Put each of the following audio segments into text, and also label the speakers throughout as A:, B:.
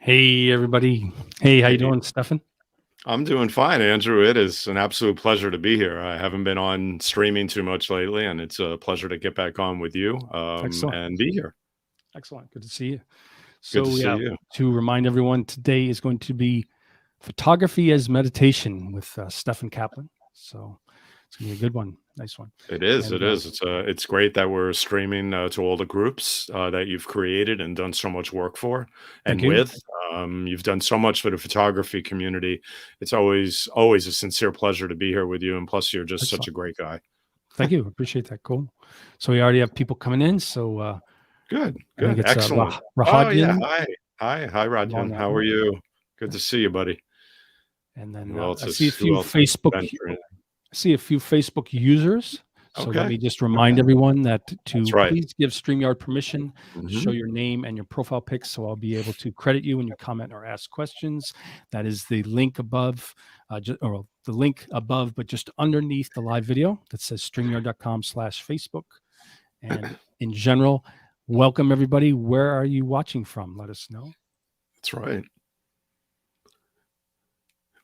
A: Hey, everybody. Hey, how you
B: Hey,
A: doing, Steffen?
B: I'm doing fine, Andrew. It is an absolute pleasure to be here. I haven't been on streaming too much lately, and it's a pleasure to get back on with you
A: Excellent.
B: and be here.
A: Excellent. Good to see you.
B: Good to
A: So,
B: see
A: yeah,
B: you.
A: to remind everyone, today is going to be photography as meditation with Steffen Kaplan. So, it's going to be a good one. Nice one.
B: It is.
A: And
B: It is. It's great that we're streaming to all the groups that you've created and done so much work for
A: thank
B: and
A: you.
B: with. You've done so much for the photography community. It's always a sincere pleasure to be here with you. And plus, you're just such
A: Excellent.
B: a great guy.
A: Thank you. Appreciate that. Cool. So, we already have people coming in. So,
B: Good.
A: I think
B: Good.
A: it's
B: Excellent. Oh yeah.
A: Rahadyan.
B: Hi,
A: Come on
B: Rajan.
A: out.
B: How are you? Good to see you, buddy.
A: And then
B: Who else
A: I see a
B: is who
A: few
B: else is
A: Facebook
B: venturing?
A: users. So let
B: Okay,
A: me just
B: okay,
A: remind everyone that
B: that's
A: to
B: right.
A: please give StreamYard permission to show
B: Mhm.
A: your name and your profile pics, so I'll be able to credit you when you comment or ask questions. That is the link above, or the link above, but just underneath the live video that says StreamYard.com/Facebook. And in general, welcome everybody. Where are you watching from? Let us know.
B: That's right.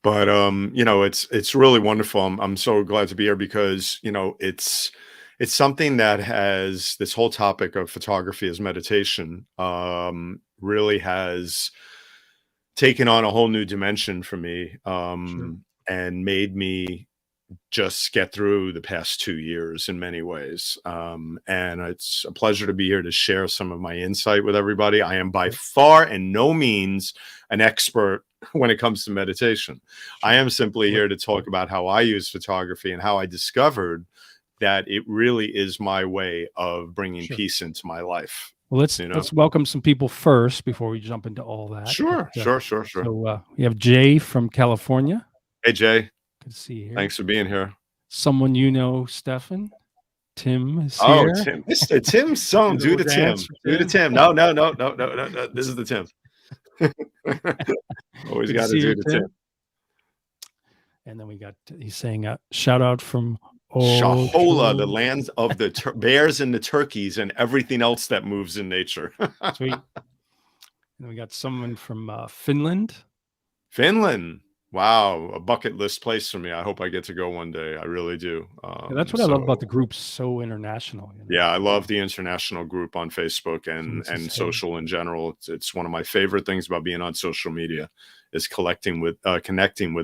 B: But, it's really wonderful. I'm so glad to be here because, it's something that has this whole topic of photography as meditation, really has taken on a whole new dimension for me,
A: Sure.
B: and made me just get through the past 2 years in many ways. And it's a pleasure to be here to share some of my insight with everybody. I am by
A: Great.
B: far and no means an expert when it comes to meditation. I
A: Sure.
B: am simply here to talk about how I use photography and how I discovered that it really is my way of bringing
A: Sure.
B: peace into my life,
A: Well, let's
B: you know?
A: let's welcome some people first before we jump into all that. But
B: Sure, sure, sure, sure.
A: we have Jay from California.
B: Hey, Jay,
A: Good to see you here.
B: thanks for being here.
A: Someone you know, Stefan. Tim is
B: Oh,
A: here.
B: Tim, Mr. Tim Song,
A: Do a
B: do
A: little
B: the
A: dance
B: Tim.
A: for
B: Do the
A: Tim.
B: Tim. No, no, no, no, no, no, no. This is the Tim. Always
A: Good to
B: got to
A: see you,
B: do the Tim.
A: Tim. And then he's saying shout out from
B: Shahola, the
A: Ocho.
B: lands of the bears and the turkeys and everything else that moves in nature.
A: Sweet. And then we got someone from Finland.
B: Finland. Wow, a bucket list place for me. I hope I get to go one day. I really do.
A: Yeah, that's what I love about the group. So international.
B: Yeah, I love the international group on Facebook
A: So it's
B: and
A: just, hey,
B: social in general. It's one of my favorite things about being on social media is connecting with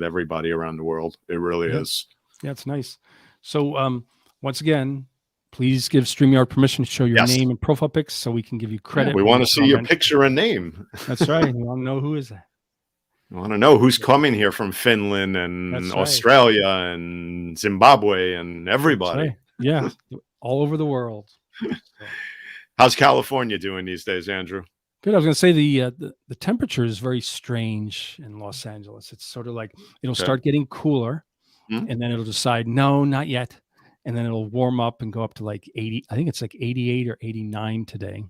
B: everybody around the world. It really
A: yeah,
B: is.
A: yeah, it's nice. So once again, please give StreamYard permission to show your
B: Yes.
A: name and profile pics so we can give you
B: Yeah,
A: credit
B: we
A: when
B: want
A: you
B: to see your
A: comment.
B: picture and name.
A: That's right. You want to know who is that?
B: I want to know who's coming here from Finland and
A: That's right.
B: Australia and Zimbabwe and
A: That's
B: everybody.
A: right. Yeah, all over the world. So,
B: How's California doing these days, Andrew?
A: good. I was going to say the temperature is very strange in Los Angeles. It's sort of like it'll
B: Okay.
A: start getting cooler,
B: Hmm?
A: and then it'll decide no, not yet, and then it'll warm up and go up to like 80. I think it's like 88 or 89 today.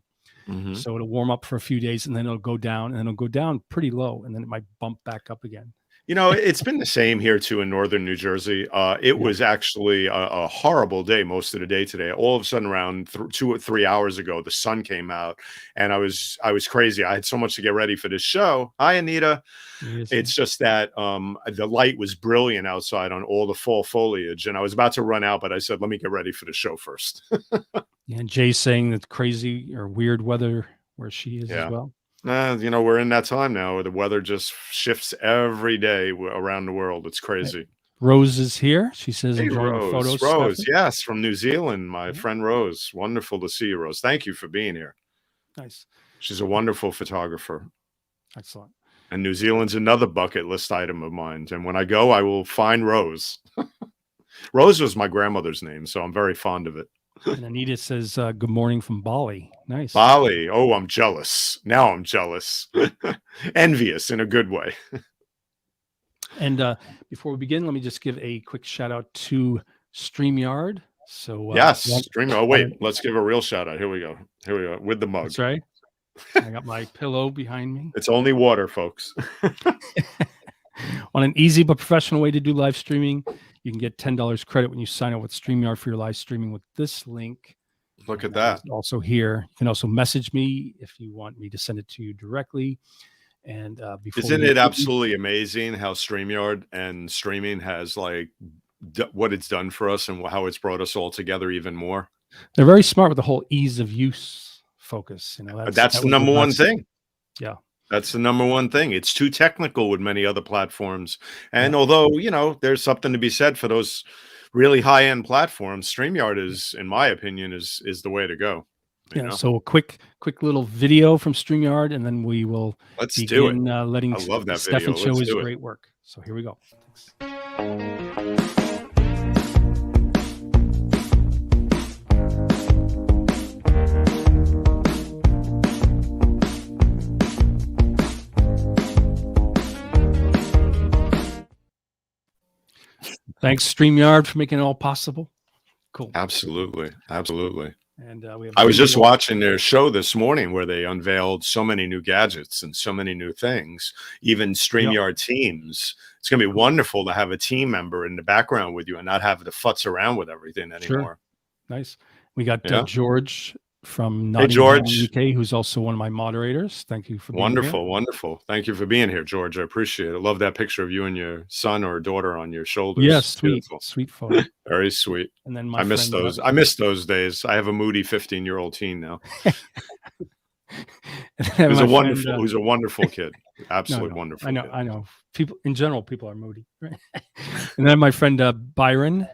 B: Mm-hmm.
A: So it'll warm up for a few days, and then it'll go down, and then it'll go down pretty low, and then it might bump back up again.
B: It's been the same here too in northern New Jersey. It
A: Yeah.
B: was actually a horrible day most of the day today. All of a sudden, around 2 or 3 hours ago, the sun came out, and I was crazy. I had so much to get ready for this show. Hi, Anita. It's just that the light was brilliant outside on all the fall foliage, and I was about to run out, but I said, "Let me get ready for the show first."
A: Yeah, and Jay's saying that crazy or weird weather where she is as
B: Yeah.
A: well.
B: We're in that time now where the weather just shifts every day around the world. It's
A: Right.
B: crazy.
A: Rose is here. She says
B: Hey,
A: enjoying the
B: Rose.
A: photos,
B: Rose,
A: Stefan.
B: yes, from New Zealand, my
A: Yeah,
B: friend Rose. Wonderful to see you, Rose. Thank you for being here.
A: nice.
B: She's a wonderful photographer.
A: Excellent.
B: And New Zealand's another bucket list item of mine. And when I go, I will find Rose. Rose was my grandmother's name, so I'm very fond of it.
A: And Anita says, good morning from Bali. Nice.
B: Bali. Oh, I'm jealous. Now I'm jealous. Envious in a good way.
A: And before we begin, let me just give a quick shout out to StreamYard. So
B: Yes, stream. Oh,
A: wanna-
B: wait, let's give a real shout out. Here we go. Here we go with the mug.
A: that's right. I got my pillow behind me.
B: It's only water, folks.
A: On an easy but professional way to do live streaming, you can get $10 credit when you sign up with StreamYard for your live streaming with this link.
B: Look at that.
A: Also here, you can also message me if you want me to send it to you directly. And before
B: Isn't
A: we
B: it absolutely amazing how StreamYard and streaming has like what it's done for us and how it's brought us all together even more?
A: they're very smart with the whole ease of use focus.
B: That's
A: That
B: the
A: was the
B: number one
A: last.
B: thing.
A: Yeah.
B: That's the number one thing. It's too technical with many other platforms.
A: Yeah.
B: And although, there's something to be said for those really high-end platforms, StreamYard is, in my opinion, is the way to go.
A: Yeah. So a quick little video from StreamYard, and then we will
B: Let's do it.
A: begin letting
B: I love that
A: Steffen
B: video.
A: show
B: Let's
A: his
B: do it.
A: great work. So here we go. Thanks. Thanks, StreamYard, for making it all possible. Cool.
B: Absolutely. Absolutely.
A: And we have
B: I was just
A: video.
B: watching their show this morning where they unveiled so many new gadgets and so many new things, even StreamYard teams. It's going to be wonderful to have a team member in the background with you and not have to futz around with everything anymore.
A: Sure. Nice. We got
B: Yeah.
A: George from
B: Hey,
A: Nottingham,
B: George.
A: UK, who's also one of my moderators. Thank you for being
B: Wonderful,
A: here.
B: wonderful. Thank you for being here, George. I appreciate it. Love that picture of you and your son or daughter on your shoulders.
A: Yeah,
B: It's
A: sweet,
B: beautiful.
A: sweet photo.
B: Very sweet.
A: And then my
B: I miss
A: friend,
B: those. I miss those days. I have a moody 15-year-old teen now. Who's a wonderful kid. Absolutely wonderful.
A: I know. People in general, people are moody. Right? And then my friend Byron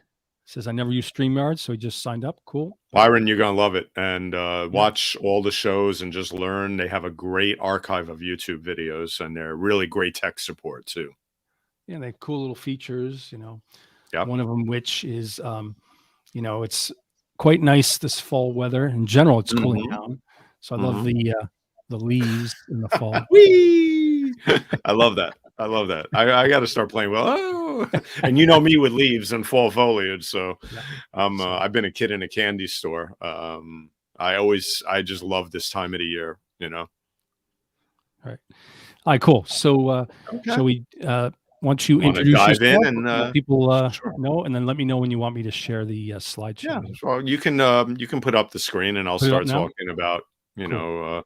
A: says, I never use StreamYard, so he just signed up. Cool.
B: Byron, you're going to love it. And watch all the shows and just learn. They have a great archive of YouTube videos, and they're really great tech support too.
A: Yeah, they have cool little features,
B: Yep.
A: One of them, which is, it's quite nice this fall weather. In general, it's cooling down. So I love the leaves in the fall.
B: Whee! I love that. I love that. I got to start playing well. Oh, and you know me with leaves and fall foliage. So I've been a kid in a candy store. I just love this time of the year, All
A: right, cool. So shall we once you introduce
B: dive
A: yourself,
B: in and
A: people know, and then let me know when you want me to share the slideshow.
B: Yeah, well, you can put up the screen and I'll start talking about, yeah,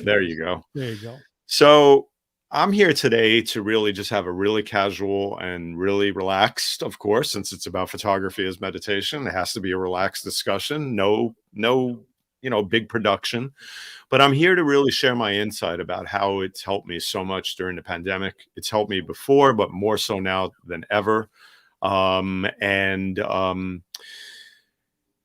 B: there you go.
A: There you go.
B: So I'm here today to really just have a really casual and really relaxed, of course, since it's about photography as meditation, it has to be a relaxed discussion. No, big production, but I'm here to really share my insight about how it's helped me so much during the pandemic. It's helped me before, but more so now than ever.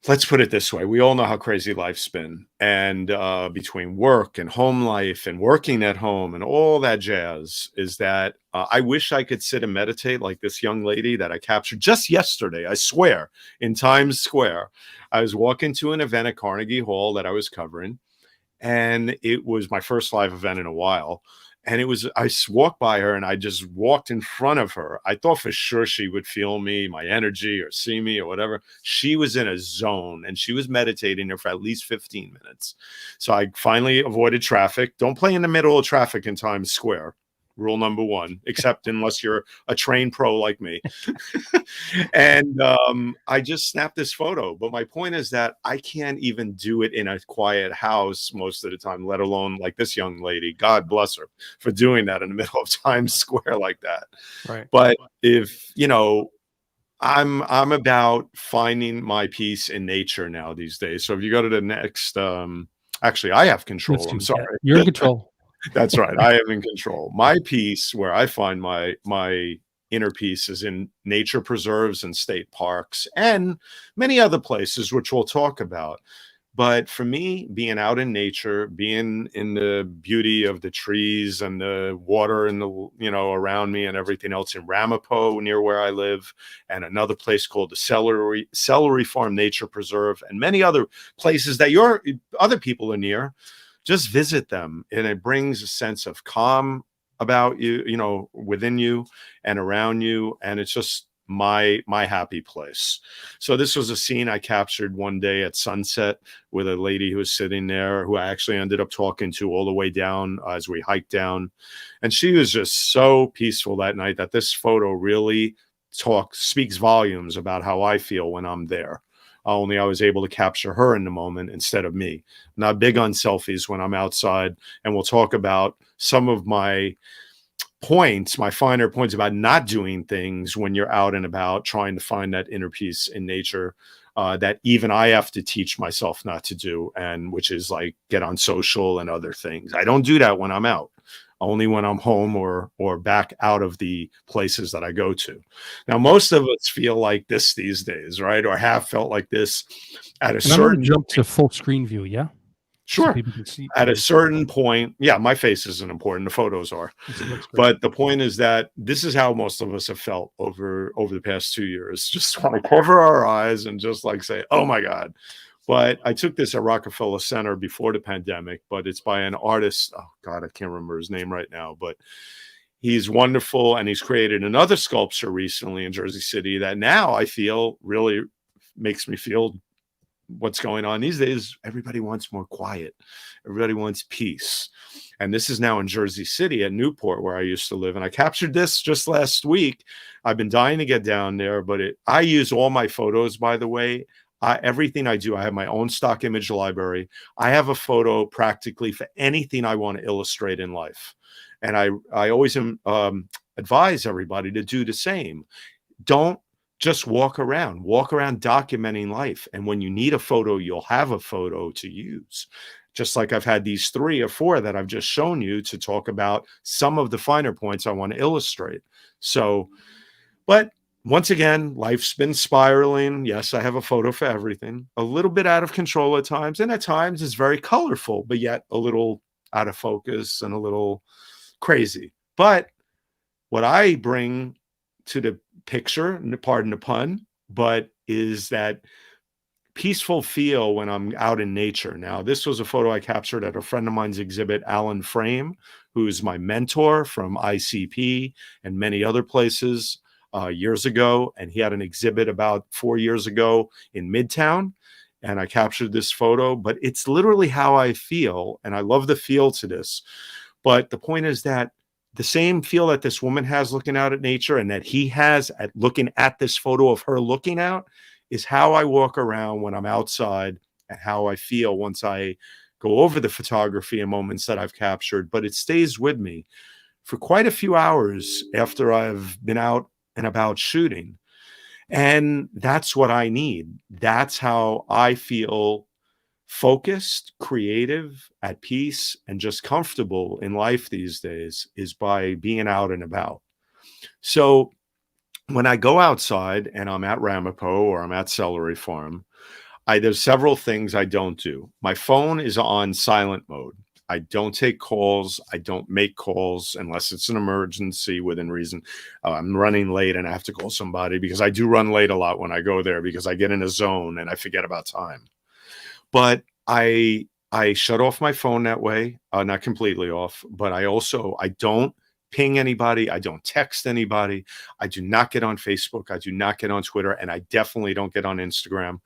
B: Let's put it this way. We all know how crazy life's been, and between work and home life and working at home and all that jazz is that I wish I could sit and meditate like this young lady that I captured just yesterday. I swear, in Times Square, I was walking to an event at Carnegie Hall that I was covering, and it was my first live event in a while. And I walked by her and I just walked in front of her. I thought for sure she would feel me, my energy, or see me or whatever. She was in a zone and she was meditating there for at least 15 minutes. So I finally avoided traffic. Don't play in the middle of traffic in Times Square. Rule number one, except unless you're a trained pro like me. And I just snapped this photo. But my point is that I can't even do it in a quiet house most of the time, let alone like this young lady. God bless her for doing that in the middle of Times Square like that.
A: Right.
B: But if, I'm about finding my peace in nature now these days. So if you go to the next, actually, I have control. I'm sorry.
A: Yeah, you're in control.
B: That's right. I am in control. My peace, where I find my inner peace, is in nature preserves and state parks and many other places, which we'll talk about. But for me, being out in nature, being in the beauty of the trees and the water and the, around me and everything else in Ramapo near where I live, and another place called the Celery Farm Nature Preserve, and many other places that other people are near. Just visit them, and it brings a sense of calm about you, within you and around you, and it's just my happy place. So this was a scene I captured one day at sunset with a lady who was sitting there, who I actually ended up talking to all the way down as we hiked down, and she was just so peaceful that night that this photo really speaks volumes about how I feel when I'm there. only I was able to capture her in the moment instead of me. Not big on selfies when I'm outside, and we'll talk about some of my points, my finer points about not doing things when you're out and about, trying to find that inner peace in nature, that even I have to teach myself not to do, and which is like get on social and other things. I don't do that when I'm out, only when I'm home or back out of the places that I go to. Now, most of us feel like this these days, right? Or have felt like this at a
A: And I'm going to
B: certain
A: jump to full screen view. Yeah. So
B: sure.
A: people can see
B: At a certain point, yeah, my face isn't important. The photos are. But the point is that this is how most of us have felt over the past 2 years. Just want to cover our eyes and just like say, oh my God. But I took this at Rockefeller Center before the pandemic, but it's by an artist. Oh God, I can't remember his name right now, but he's wonderful. And he's created another sculpture recently in Jersey City that now I feel really makes me feel what's going on these days. Everybody wants more quiet. Everybody wants peace. And this is now in Jersey City at Newport, where I used to live. And I captured this just last week. I've been dying to get down there, but I use all my photos, by the way. Everything I do, I have my own stock image library. I have a photo practically for anything I want to illustrate in life. And I always advise everybody to do the same. Don't just walk around documenting life. And when you need a photo, you'll have a photo to use. Just like I've had these 3 or 4 that I've just shown you to talk about some of the finer points I want to illustrate. So, but once again, life's been spiraling. Yes, I have a photo for everything. A little bit out of control at times. And at times it's very colorful, but yet a little out of focus and a little crazy. But what I bring to the picture, pardon the pun, but is that peaceful feel when I'm out in nature. Now, this was a photo I captured at a friend of mine's exhibit, Alan Frame, who is my mentor from ICP and many other places years ago. And he had an exhibit about 4 years ago in Midtown. And I captured this photo, but it's literally how I feel. And I love the feel to this. But the point is that the same feel that this woman has looking out at nature and that he has at looking at this photo of her looking out is how I walk around when I'm outside and how I feel once I go over the photography and moments that I've captured. But it stays with me for quite a few hours after I've been out and about shooting. And that's what I need. That's how I feel focused, creative, at peace, and just comfortable in life these days, is by being out and about. So when I go outside and I'm at Ramapo or I'm at Celery Farm, there's several things I don't do. My phone is on silent mode. I don't take calls. I don't make calls unless it's an emergency within reason. I'm running late and I have to call somebody, because I do run late a lot when I go there because I get in a zone and I forget about time. But I shut off my phone that way, not completely off, but I don't ping anybody. I don't text anybody. I do not get on Facebook. I do not get on Twitter. And I definitely don't get on Instagram,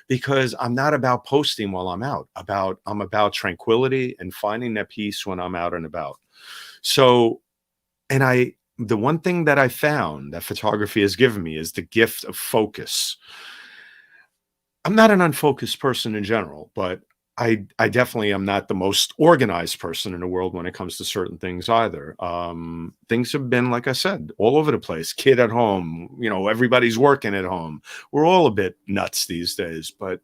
B: because I'm not about posting while I'm out. I'm about tranquility and finding that peace when I'm out and about. So, and the one thing that I found that photography has given me is the gift of focus. I'm not an unfocused person in general, but I definitely am not the most organized person in the world when it comes to certain things either. Things have been, like I said, all over the place. Kid at home, everybody's working at home. We're all a bit nuts these days. But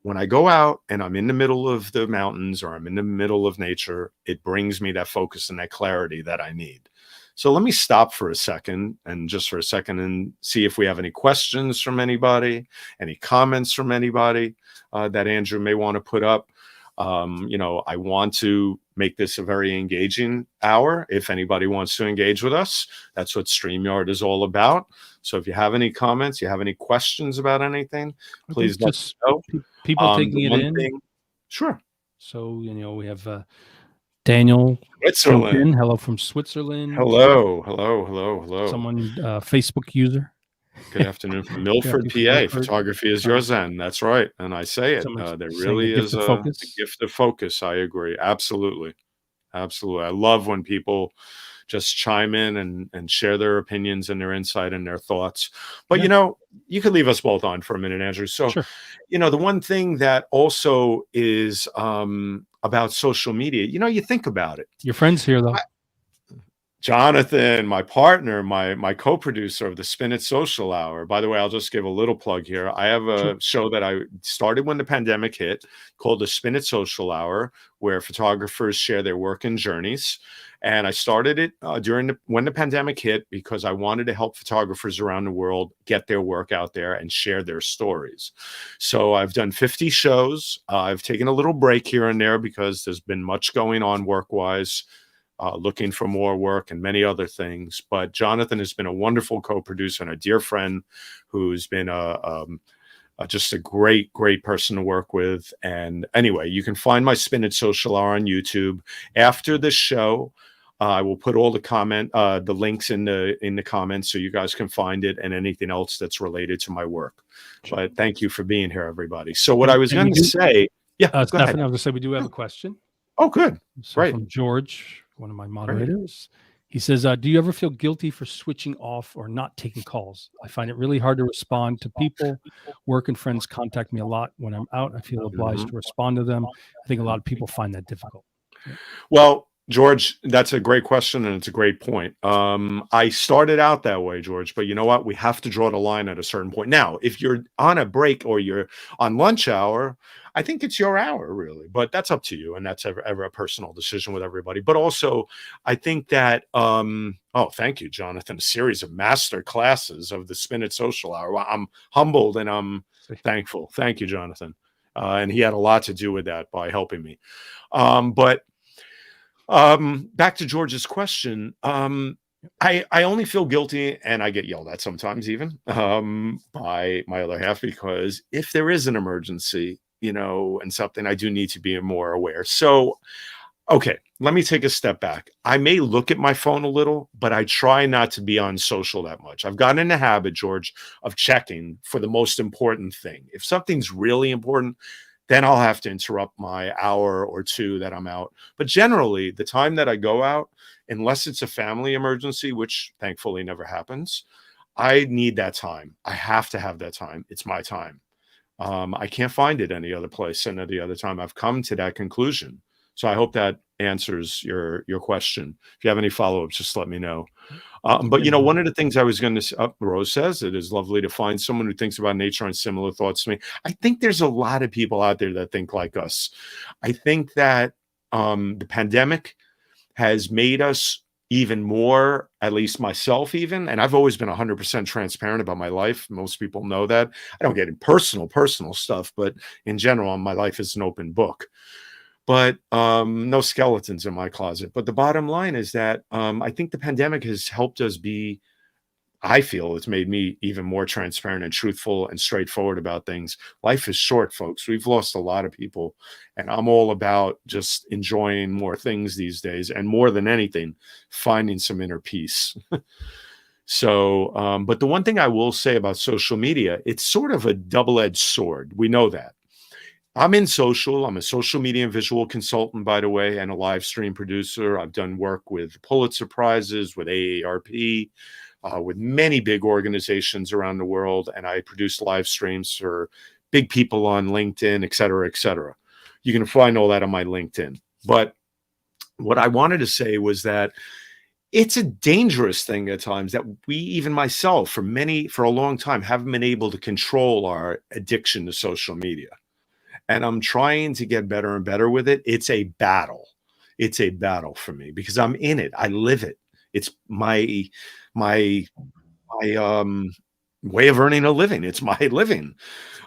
B: when I go out and I'm in the middle of the mountains or I'm in the middle of nature, it brings me that focus and that clarity that I need. So let me stop for a second and see if we have any questions from anybody, any comments from anybody that Andrew may want to put up. I want to make this a very engaging hour. If anybody wants to engage with us, that's what StreamYard is all about. So if you have any comments, you have any questions about anything, please let us know.
A: People taking it in.
B: Sure.
A: So, we have Daniel
B: Switzerland.
A: Hello from Switzerland.
B: Hello.
A: Someone, Facebook user.
B: Good afternoon from Milford, PA. Photography is your zen. That's right. And I say it. There really is a gift of focus. I agree. Absolutely. I love when people just chime in and share their opinions and their insight and their thoughts. But,
A: Yeah.
B: you could leave us both on for a minute, Andrew. So,
A: Sure.
B: the one thing that also is about social media, you think about it.
A: Your friend's here, though.
B: Jonathan, my partner, my co-producer of the Spin It Social Hour. By the way, I'll just give a little plug here. I have a show that I started when the pandemic hit called the Spin It Social Hour, where photographers share their work and journeys. And I started it when the pandemic hit because I wanted to help photographers around the world get their work out there and share their stories. So I've done 50 shows. I've taken a little break here and there because there's been much going on work-wise. Looking for more work and many other things. But Jonathan has been a wonderful co-producer and a dear friend who's been just a great, great person to work with. And anyway, you can find my Spin It Social Hour on YouTube. After the show, I will put all the links in the comments so you guys can find it and anything else that's related to my work. But thank you for being here, everybody. So what I was going to say, go ahead.
A: Steffen, I was going to say we do have a question.
B: Oh, good.
A: So
B: Right.
A: From George, one of my moderators. He says, do you ever feel guilty for switching off or not taking calls? I find it really hard to respond to people. Work and friends contact me a lot when I'm out. I feel obliged to respond to them. I think a lot of people find that difficult.
B: Well, George, that's a great question, and it's a great point. I started out that way, George, but you know what? We have to draw the line at a certain point. Now, if you're on a break or you're on lunch hour, I think it's your hour, really, but that's up to you, and that's ever a personal decision with everybody. But also, I think that, thank you, Jonathan, a series of master classes of the Spin It Social Hour. Well, I'm humbled and I'm thankful. Thank you, Jonathan. And he had a lot to do with that by helping me. But back to George's question. I only feel guilty, and I get yelled at sometimes even by my other half, because if there is an emergency, and something, I do need to be more aware. So, okay, let me take a step back. I may look at my phone a little, but I try not to be on social that much. I've gotten in the habit, George, of checking for the most important thing. If something's really important, then I'll have to interrupt my hour or two that I'm out. But generally, the time that I go out, unless it's a family emergency, which thankfully never happens, I need that time. I have to have that time. It's my time. I can't find it any other place and any other time. I've come to that conclusion. So I hope that answers your question. If you have any follow-ups, just let me know. But one of the things I was going to Rose says, it is lovely to find someone who thinks about nature on similar thoughts to me. I think there's a lot of people out there that think like us. I think that the pandemic has made us even more, at least myself even, and I've always been 100% transparent about my life. Most people know that. I don't get in personal stuff, but in general, my life is an open book. But no skeletons in my closet. But the bottom line is that I think the pandemic has helped us be, I feel it's made me even more transparent and truthful and straightforward about things. Life is short, folks. We've lost a lot of people, and I'm all about just enjoying more things these days, and more than anything, finding some inner peace. So, but the one thing I will say about social media, it's sort of a double-edged sword. We know that. I'm in social. I'm a social media and visual consultant, by the way, and a live stream producer. I've done work with Pulitzer Prizes, with AARP, with many big organizations around the world, and I produce live streams for big people on LinkedIn, et cetera, et cetera. You can find all that on my LinkedIn. But what I wanted to say was that it's a dangerous thing at times that we, even myself, for a long time, haven't been able to control our addiction to social media. And I'm trying to get better and better with it. It's a battle. It's a battle for me because I'm in it. I live it. It's my way of earning a living. It's my living.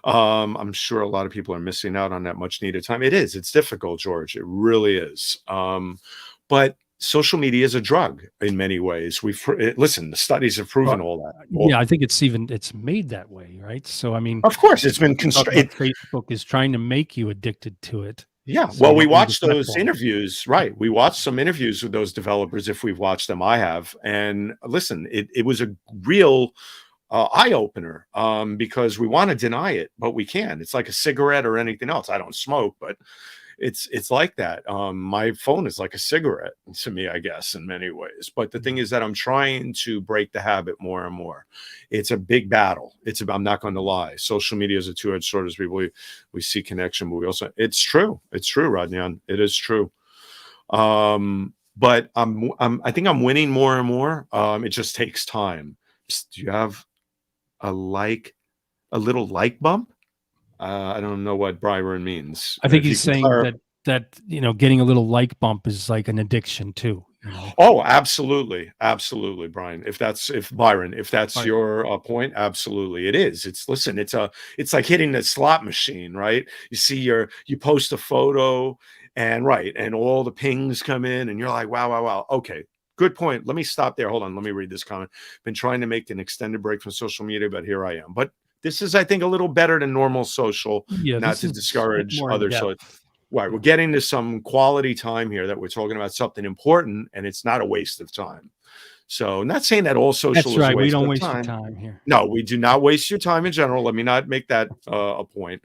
B: I'm sure a lot of people are missing out on that much needed time. It is. It's difficult, George. It really is. But social media is a drug in many ways. Listen, the studies have proven all that.
A: Yeah, I think it's made that way, right? So, I mean,
B: of course, it's been
A: Facebook is trying to make you addicted to it.
B: Yeah. So well, we watched those interviews, right? We watched some interviews with those developers. If we've watched them, I have. And listen, it was a real eye opener because we want to deny it, but we can. It's like a cigarette or anything else. I don't smoke, but it's like that. My phone is like a cigarette to me, I guess, in many ways. But the thing is that I'm trying to break the habit more and more. It's a big battle. I'm not going to lie. Social media is a two-edged sword, as we see connection, but we also, it's true, Rodney. It is true. But I think I'm winning more and more. It just takes time. Do you have a little like bump? I don't know what Byron means.
A: I think he's saying that getting a little like bump is like an addiction too.
B: Oh, absolutely, Brian. If that's your point, absolutely, it is. It's like hitting a slot machine, right? You see you post a photo, and all the pings come in, and you're like, wow. Okay, good point. Let me stop there. Hold on. Let me read this comment. Been trying to make an extended break from social media, but here I am. But this is, I think, a little better than normal social, not to discourage others. So, we're getting to some quality time here that we're talking about something important, and it's not a waste of time. So, not saying that all social is a waste of time.
A: We don't waste your time here.
B: No, we do not waste your time in general. Let me not make that a point.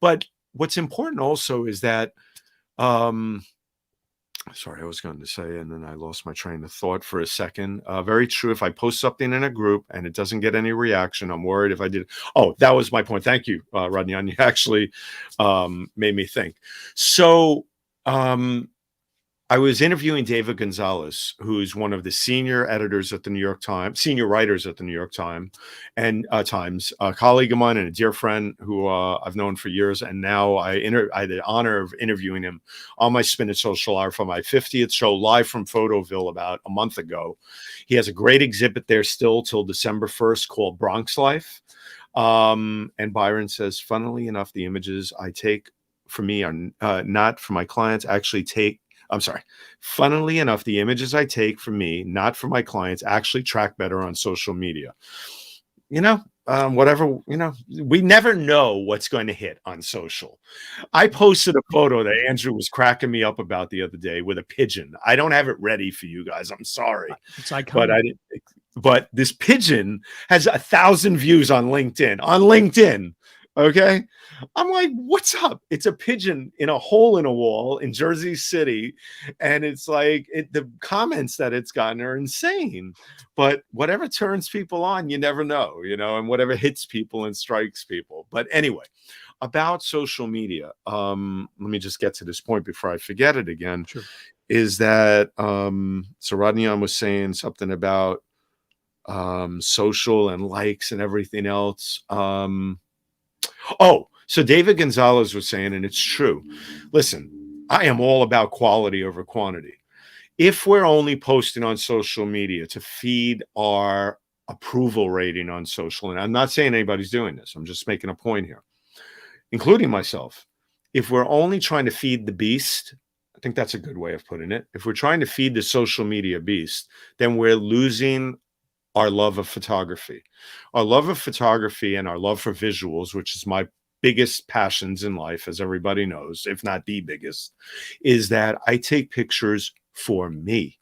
B: But what's important also is that, sorry, I was going to say, and then I lost my train of thought for a second. Very true. If I post something in a group and it doesn't get any reaction, I'm worried if I did. Oh, that was my point. Thank you, Rodney. You actually made me think. So I was interviewing David Gonzalez, who's one of the senior editors at the New York Times, senior writers at the New York Times, and a colleague of mine and a dear friend who I've known for years. And now I had the honor of interviewing him on my Spinach Social Hour for my 50th show, live from Photoville about a month ago. He has a great exhibit there still till December 1st called Bronx Life. And Byron says, funnily enough, the images I take for me are not for my clients, funnily enough, the images I take for me, not for my clients, actually track better on social media. Whatever, we never know what's going to hit on social. I posted a photo that Andrew was cracking me up about the other day with a pigeon. I don't have it ready for you guys. I'm sorry.
A: It's iconic.
B: But this pigeon has 1,000 views on LinkedIn. Okay. I'm like, what's up? It's a pigeon in a hole in a wall in Jersey City. And it's like the comments that it's gotten are insane. But whatever turns people on, you never know, and whatever hits people and strikes people. But anyway, about social media, let me just get to this point before I forget it again.
A: Sure.
B: Is that so Rodney was saying something about social and likes and everything else. So David Gonzalez was saying, and it's true. Listen, I am all about quality over quantity. If we're only posting on social media to feed our approval rating on social, and I'm not saying anybody's doing this, I'm just making a point here, including myself. If we're only trying to feed the beast, I think that's a good way of putting it. If we're trying to feed the social media beast, then we're losing our love of photography. Our love of photography and our love for visuals, which is my biggest passions in life, as everybody knows, if not the biggest, is that I take pictures for me.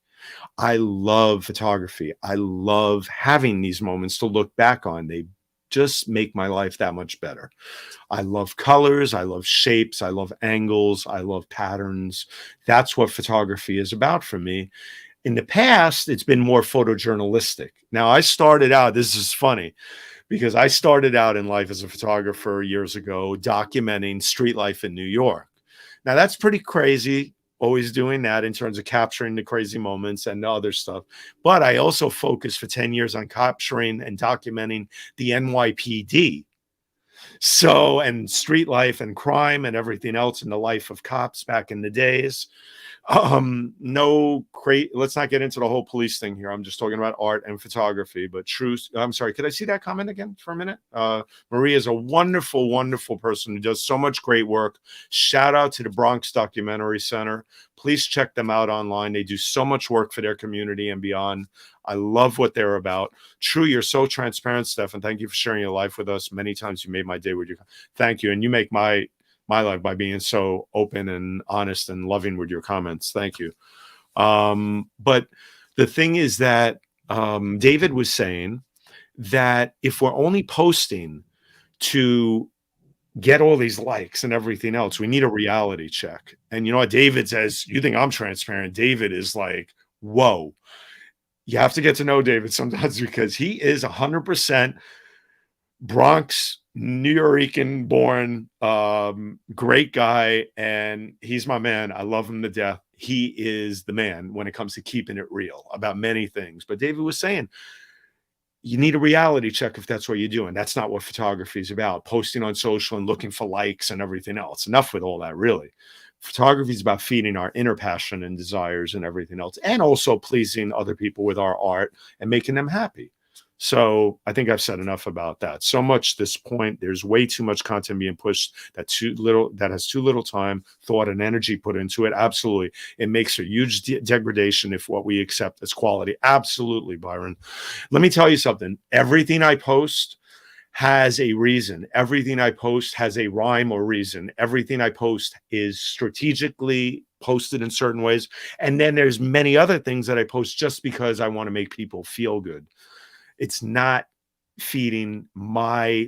B: I love photography. I love having these moments to look back on. They just make my life that much better. I love colors. I love shapes. I love angles. I love patterns. That's what photography is about for me. In the past, it's been more photojournalistic. Now, I started out, this is funny, because I started out in life as a photographer years ago, documenting street life in New York. Now, that's pretty crazy, always doing that in terms of capturing the crazy moments and the other stuff. But I also focused for 10 years on capturing and documenting the NYPD. So, and street life and crime and everything else in the life of cops back in the days. Let's not get into the whole police thing here. I'm just talking about art and photography, but I'm sorry. Could I see that comment again for a minute? Maria is a wonderful, wonderful person who does so much great work. Shout out to the Bronx Documentary Center. Please check them out online. They do so much work for their community and beyond. I love what they're about. True, you're so transparent, Steffen. Thank you for sharing your life with us. Many times you made my day with you. Thank you. And you make my life by being so open and honest and loving with your comments. Thank you. But the thing is that David was saying that if we're only posting to get all these likes and everything else. We need a reality check. And you know what? David says, you think I'm transparent? David is like, whoa. You have to get to know David sometimes because he is 100% Bronx, New Yorican born, great guy. And he's my man. I love him to death. He is the man when it comes to keeping it real about many things. But David was saying, you need a reality check if that's what you're doing. That's not what photography is about. Posting on social and looking for likes and everything else. Enough with all that, really. Photography is about feeding our inner passion and desires and everything else, and also pleasing other people with our art and making them happy. So I think I've said enough about that. So much at this point, there's way too much content being pushed that has too little time, thought, and energy put into it. Absolutely. It makes a huge degradation if what we accept as quality. Absolutely, Byron. Let me tell you something. Everything I post has a reason. Everything I post has a rhyme or reason. Everything I post is strategically posted in certain ways. And then there's many other things that I post just because I want to make people feel good. It's not feeding my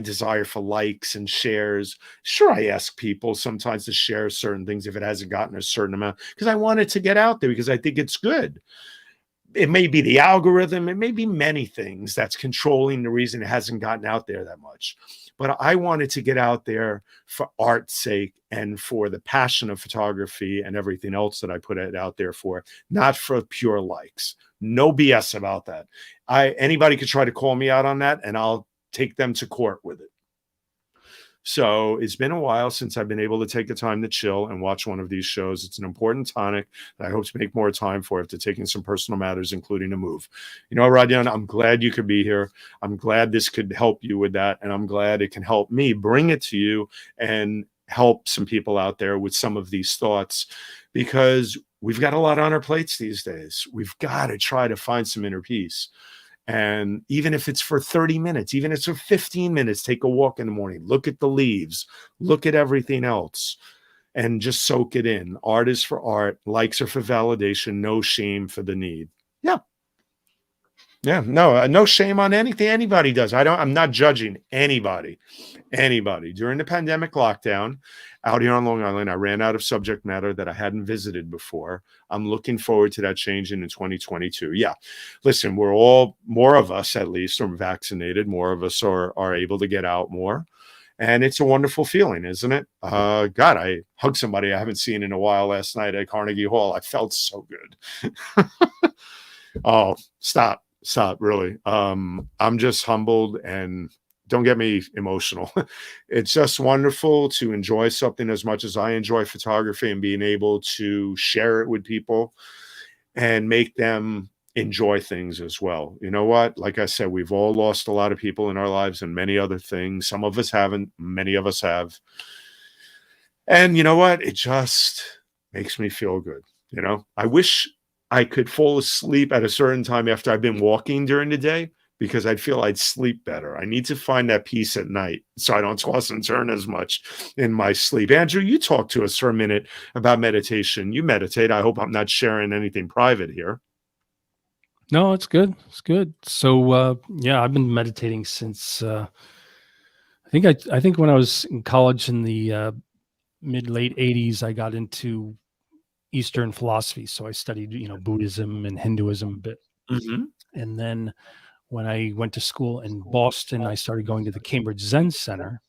B: desire for likes and shares. Sure, I ask people sometimes to share certain things if it hasn't gotten a certain amount because I want it to get out there because I think it's good. It may be the algorithm. It may be many things that's controlling the reason it hasn't gotten out there that much. But I wanted to get out there for art's sake and for the passion of photography and everything else that I put it out there for, not for pure likes. No BS about that. Anybody could try to call me out on that, and I'll take them to court with it. So it's been a while since I've been able to take the time to chill and watch one of these shows. It's an important tonic that I hope to make more time for after taking some personal matters, including a move. You know, Radian, I'm glad you could be here. I'm glad this could help you with that. And I'm glad it can help me bring it to you and help some people out there with some of these thoughts, because we've got a lot on our plates these days. We've got to try to find some inner peace. And even if it's for 30 minutes, even if it's for 15 minutes, take a walk in the morning, look at the leaves, look at everything else, and just soak it in. Art is for art. Likes are for validation. No shame for the need. Yeah. Yeah. No, no shame on anything anybody does. I'm not judging anybody. During the pandemic lockdown out here on Long Island, I ran out of subject matter that I hadn't visited before. I'm looking forward to that changing in 2022. Yeah. Listen, we're all, more of us at least, are vaccinated. More of us are able to get out more. And it's a wonderful feeling, isn't it? God, I hugged somebody I haven't seen in a while last night at Carnegie Hall. I felt so good. Oh, stop, really. I'm just humbled, and don't get me emotional. It's just wonderful to enjoy something as much as I enjoy photography and being able to share it with people and make them enjoy things as well. You know what? Like I said, we've all lost a lot of people in our lives and many other things. Some of us haven't, many of us have. And you know what? It just makes me feel good. You know, I wish I could fall asleep at a certain time after I've been walking during the day, because I'd feel I'd sleep better. I need to find that peace at night so I don't toss and turn as much in my sleep. Andrew, you talk to us for a minute about meditation. You meditate. I hope I'm not sharing anything private here.
A: No, it's good. It's good. So, yeah, I've been meditating since I think when I was in college in the late 80s, I got into Eastern philosophy. So I studied, Buddhism and Hinduism a bit.
B: Mm-hmm.
A: And then when I went to school in Boston, I started going to the Cambridge Zen Center.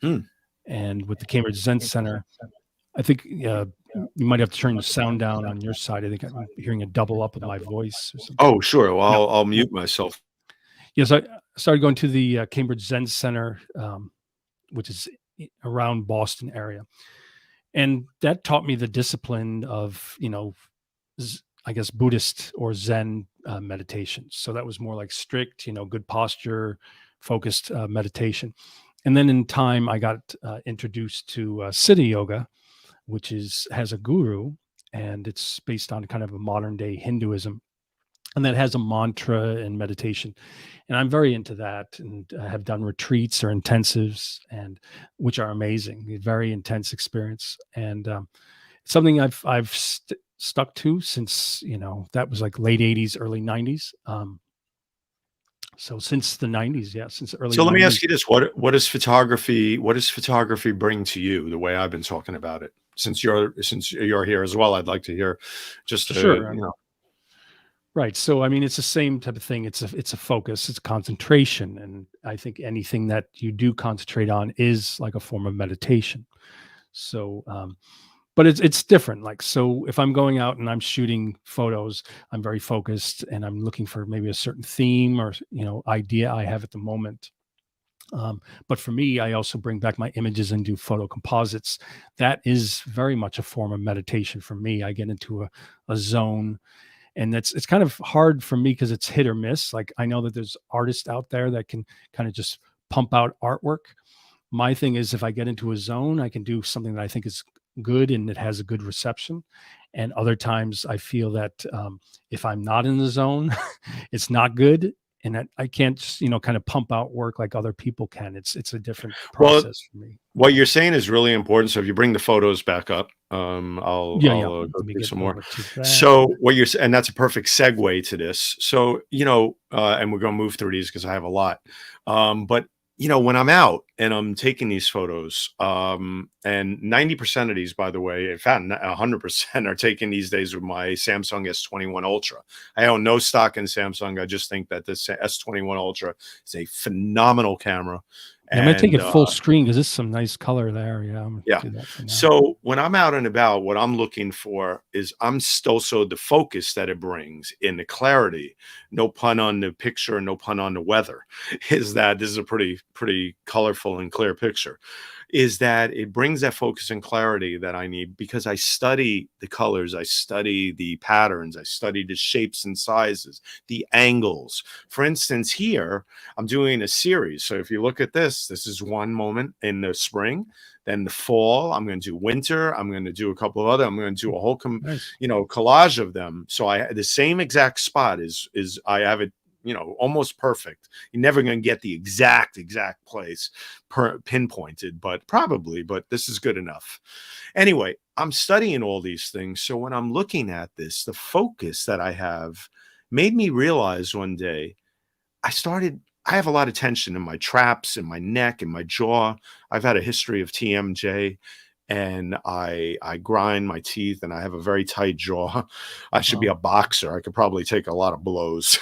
A: And with the Cambridge Zen Center, I think you might have to turn the sound down on your side. I think I'm hearing a double up of my voice or something.
B: Oh, sure. Well, I'll mute myself.
A: Yes, I started going to the Cambridge Zen Center, which is around Boston area. And that taught me the discipline of, I guess, Buddhist or Zen meditation. So that was more like strict, good posture, focused meditation. And then in time, I got introduced to Siddha Yoga, which has a guru, and it's based on kind of a modern day Hinduism. And that has a mantra and meditation. And I'm very into that, and have done retreats or intensives, and which are amazing, a very intense experience. And something I've stuck to since, that was like late 80s, early 90s. So since the 90s, yeah, since the early
B: So let me
A: 90s.
B: ask you this: what does photography bring to you? The way I've been talking about it, since you're here as well, I'd like to hear just
A: Sure. Right. So I mean, it's the same type of thing. It's a focus, it's concentration. And I think anything that you do concentrate on is like a form of meditation. So but it's different. Like, so if I'm going out and I'm shooting photos, I'm very focused and I'm looking for maybe a certain theme or idea I have at the moment. But for me, I also bring back my images and do photo composites. That is very much a form of meditation for me. I get into a zone, and it's kind of hard for me because it's hit or miss. Like, I know that there's artists out there that can kind of just pump out artwork. My thing is, if I get into a zone, I can do something that I think is good and it has a good reception. And other times I feel that if I'm not in the zone, it's not good. And that I can't just, kind of pump out work like other people can. It's a different
B: Well,
A: process for me.
B: what you're saying is really important. So if you bring the photos back up,
A: Yeah, yeah.
B: I'll go
A: Let me
B: through
A: get
B: some more.
A: over to that.
B: So what you're and that's a perfect segue to this. So and we're gonna move through these because I have a lot. But when I'm out and I'm taking these photos, and 90% of these, by the way, in fact, 100% are taken these days with my Samsung S21 Ultra. I own no stock in Samsung. I just think that this S21 Ultra is a phenomenal camera.
A: Yeah, I'm gonna take
B: And
A: it full screen because there's some nice color there. Yeah, I'm gonna
B: yeah.
A: do that for now.
B: So when I'm out and about, what I'm looking for is also the focus that it brings in the clarity. No pun on the picture, no pun on the weather. Is that this is a pretty colorful and clear picture. Is that it brings that focus and clarity that I need because I study the colors, I study the patterns, I study the shapes and sizes, the angles. For instance, here I'm doing a series. So if you look at this is one moment in the spring. Then the fall, I'm going to do winter. I'm going to do a couple of other. I'm going to do a whole,
A: Nice.
B: collage of them. So the same exact spot is I have it, almost perfect. You're never going to get the exact place pinpointed, but probably. But this is good enough. Anyway, I'm studying all these things. So when I'm looking at this, the focus that I have made me realize one day I have a lot of tension in my traps, in my neck, in my jaw. I've had a history of TMJ and I grind my teeth and I have a very tight jaw. I should be
A: Wow.
B: a boxer. I could probably take a lot of blows.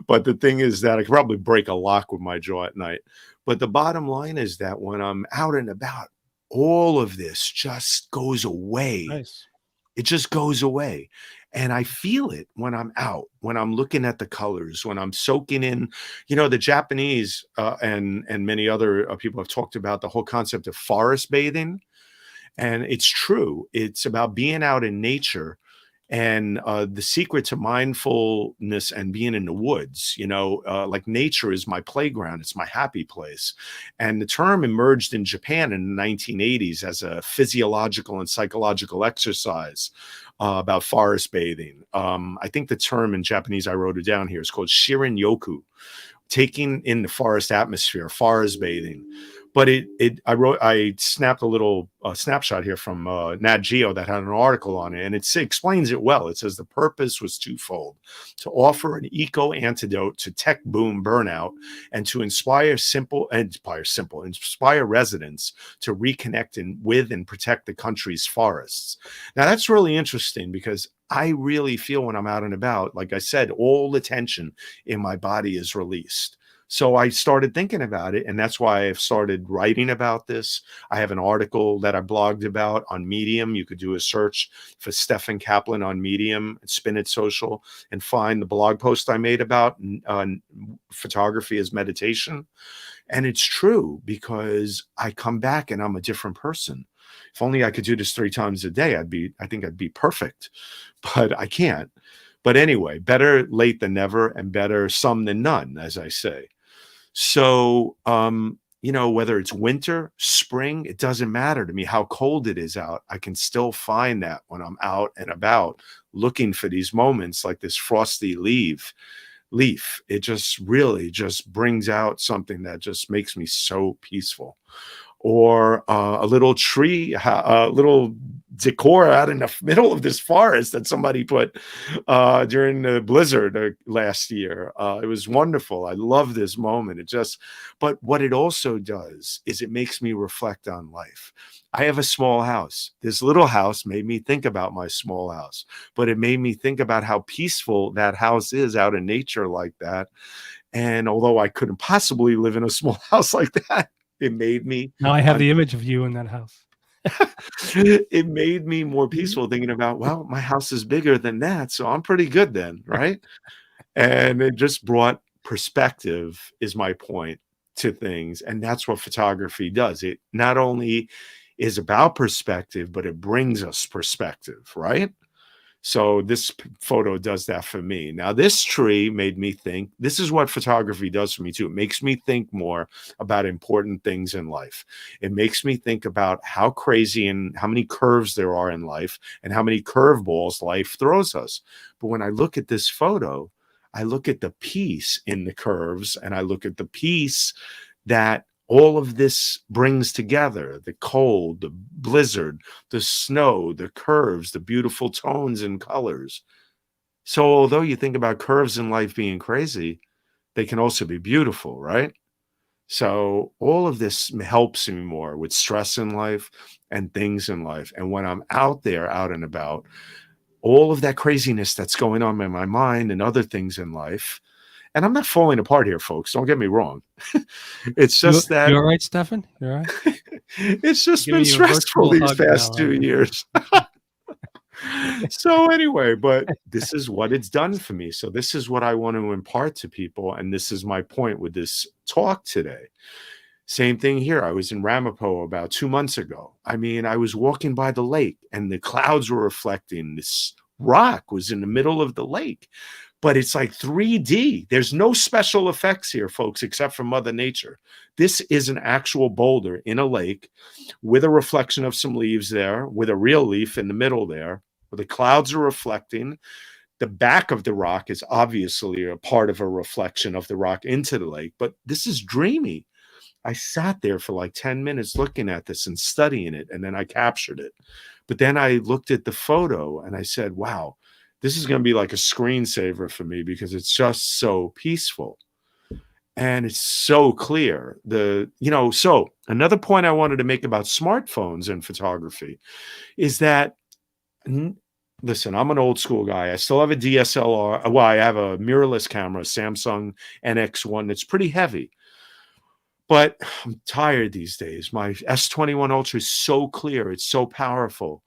B: But the thing is that I could probably break a lock with my jaw at night. But the bottom line is that when I'm out and about, all of this just goes away.
A: Nice.
B: It just goes away. And I feel it when I'm out, when I'm looking at the colors, when I'm soaking in, the Japanese and many other people have talked about the whole concept of forest bathing. And it's true. It's about being out in nature and the secret to mindfulness and being in the woods, like nature is my playground. It's my happy place. And the term emerged in Japan in the 1980s as a physiological and psychological exercise about forest bathing. I think the term in Japanese, I wrote it down here, is called Shirin Yoku, taking in the forest atmosphere, forest bathing. But I snapped a little snapshot here from Nat Geo that had an article on it, and it explains it well. It says the purpose was twofold: to offer an eco antidote to tech boom burnout, and to inspire residents to reconnect with and protect the country's forests. Now that's really interesting because I really feel when I'm out and about, like I said, all the tension in my body is released. So I started thinking about it, and that's why I've started writing about this. I have an article that I blogged about on Medium. You could do a search for Steffen Kaplan on Medium, Spin It Social, and find the blog post I made about photography as meditation. And it's true because I come back and I'm a different person. If only I could do this 3 times a day, I think I'd be perfect, but I can't. But anyway, better late than never and better some than none, as I say. So, whether it's winter, spring, it doesn't matter to me how cold it is out. I can still find that when I'm out and about looking for these moments like this frosty leaf. It just really just brings out something that just makes me so peaceful. Or a little tree, a little decor out in the middle of this forest that somebody put during the blizzard last year. It was wonderful. I love this moment. But what it also does is it makes me reflect on life. I have a small house. This little house made me think about my small house, but it made me think about how peaceful that house is out in nature like that. And although I couldn't possibly live in a small house like that, it made me
A: Now I have the image of you in that house.
B: it made me more peaceful thinking about, well, my house is bigger than that, so I'm pretty good then, right? And it just brought perspective, is my point, to things. And that's what photography does. It not only is about perspective, but it brings us perspective, right? So this photo does that for me. Now, this tree made me think. This is what photography does for me too. It makes me think more about important things in life. It makes me think about how crazy and how many curves there are in life and how many curveballs life throws us. But when I look at this photo, I look at the peace in the curves, and I look at the peace that all of this brings together: the cold, the blizzard, the snow, the curves, the beautiful tones and colors. So although you think about curves in life being crazy, they can also be beautiful, right? So all of this helps me more with stress in life and things in life. And when I'm out there, out and about, all of that craziness that's going on in my mind and other things in life, and I'm not falling apart here, folks, don't get me wrong. It's just that
A: You all right, Steffen? You all right?
B: it's just been
A: Giving you a
B: stressful
A: virtual
B: these
A: hug now,
B: past 2
A: right?
B: years. So anyway, but this is what it's done for me. So this is what I want to impart to people, and this is my point with this talk today. Same thing here. I was in Ramapo about 2 months ago. I mean, I was walking by the lake, and the clouds were reflecting. This rock was in the middle of the lake, but it's like 3D. There's no special effects here, folks, except for Mother Nature. This is an actual boulder in a lake with a reflection of some leaves there, with a real leaf in the middle there, where the clouds are reflecting. The back of the rock is obviously a part of a reflection of the rock into the lake, but this is dreamy. I sat there for like 10 minutes looking at this and studying it, and then I captured it. But then I looked at the photo and I said, wow, this is going to be like a screensaver for me because it's just so peaceful and it's so clear. So another point I wanted to make about smartphones and photography is that, listen, I'm an old school guy. I still have a DSLR. Well, I have a mirrorless camera, Samsung NX1. It's pretty heavy. But I'm tired these days. My S21 Ultra is so clear. It's so powerful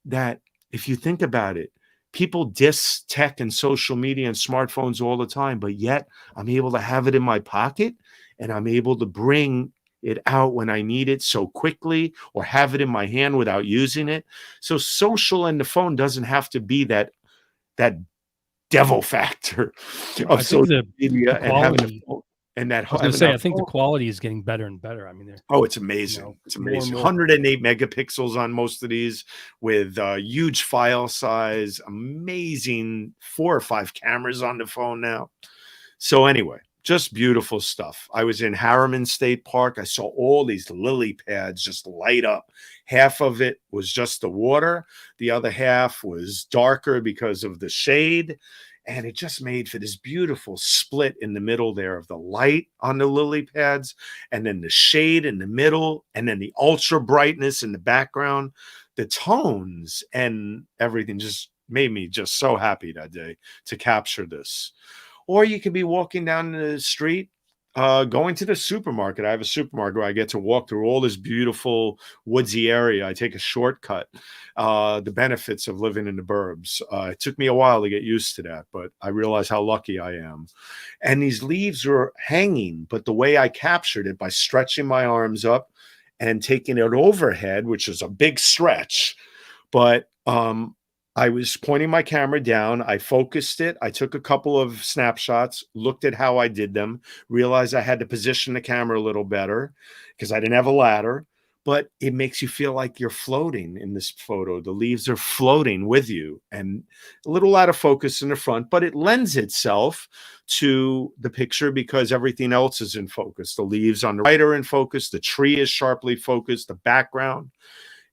B: that if you think about it, people diss tech and social media and smartphones all the time, but yet I'm able to have it in my pocket and I'm able to bring it out when I need it so quickly, or have it in my hand without using it. So social and the phone doesn't have to be that devil factor of
A: I think
B: social
A: the
B: media and having a
A: quality.
B: phone and that
A: I was going to
B: having
A: say,
B: that
A: I think the
B: phone.
A: quality is getting better and better. I mean, they're,
B: Oh, it's
A: you know,
B: amazing. It's
A: more and
B: amazing.
A: more.
B: 108 megapixels on most of these with huge file size, amazing 4 or 5 cameras on the phone now. So anyway, just beautiful stuff. I was in Harriman State Park. I saw all these lily pads just light up. Half of it was just the water. The other half was darker because of the shade. And it just made for this beautiful split in the middle there of the light on the lily pads, and then the shade in the middle, and then the ultra brightness in the background. The tones and everything just made me just so happy that day to capture this. Or you could be walking down the street, going to the supermarket. I have a supermarket where I get to walk through all this beautiful woodsy area. I take a shortcut. The benefits of living in the burbs. It took me a while to get used to that, but I realize how lucky I am. And these leaves were hanging, but the way I captured it by stretching my arms up and taking it overhead, which is a big stretch, but I was pointing my camera down. I focused it. I took a couple of snapshots, looked at how I did them, realized I had to position the camera a little better because I didn't have a ladder. But it makes you feel like you're floating in this photo. The leaves are floating with you and a little out of focus in the front, but it lends itself to the picture because everything else is in focus. The leaves on the right are in focus. The tree is sharply focused. The background.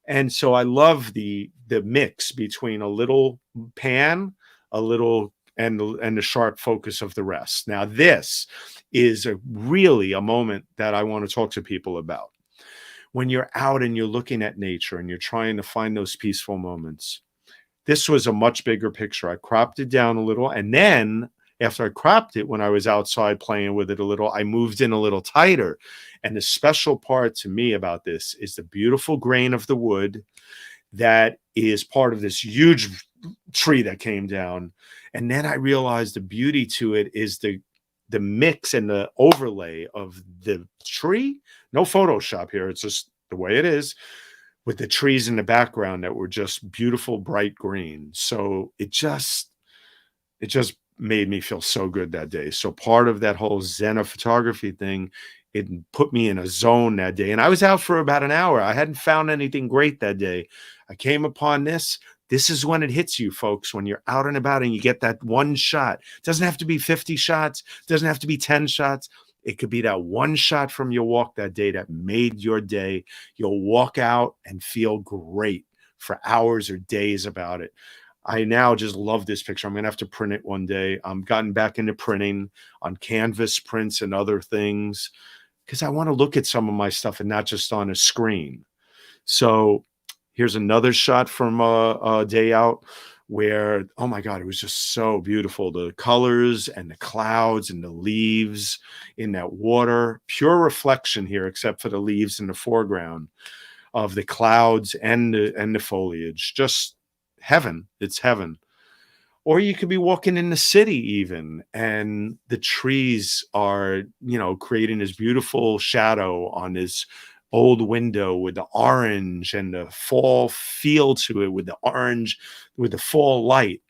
B: And so I love the mix between a little pan, a little, and the sharp focus of the rest. Now, this is really a moment that I want to talk to people about. When you're out and you're looking at nature and you're trying to find those peaceful moments, this was a much bigger picture. I cropped it down a little, and then after I cropped it, when I was outside playing with it a little, I moved in a little tighter. And the special part to me about this is the beautiful grain of the wood that is part of this huge tree that came down. And then I realized the beauty to it is the mix and the overlay of the tree. No Photoshop here. It's just the way it is, with the trees in the background that were just beautiful, bright green. So it just made me feel so good that day. So part of that whole Zen of photography thing, it put me in a zone that day. And I was out for about an hour. I hadn't found anything great that day. I came upon this. This is when it hits you, folks, when you're out and about and you get that one shot. It doesn't have to be 50 shots. It doesn't have to be 10 shots. It could be that one shot from your walk that day that made your day. You'll walk out and feel great for hours or days about it. I now just love this picture. I'm going to have to print it one day. I've gotten back into printing on canvas prints and other things because I want to look at some of my stuff and not just on a screen. So here's another shot from a day out where, oh my God, it was just so beautiful. The colors and the clouds and the leaves in that water, pure reflection here, except for the leaves in the foreground of the clouds and the foliage. Just heaven. It's heaven. Or you could be walking in the city even, and the trees are, creating this beautiful shadow on this old window with the orange and the fall feel to it with the orange, with the fall light.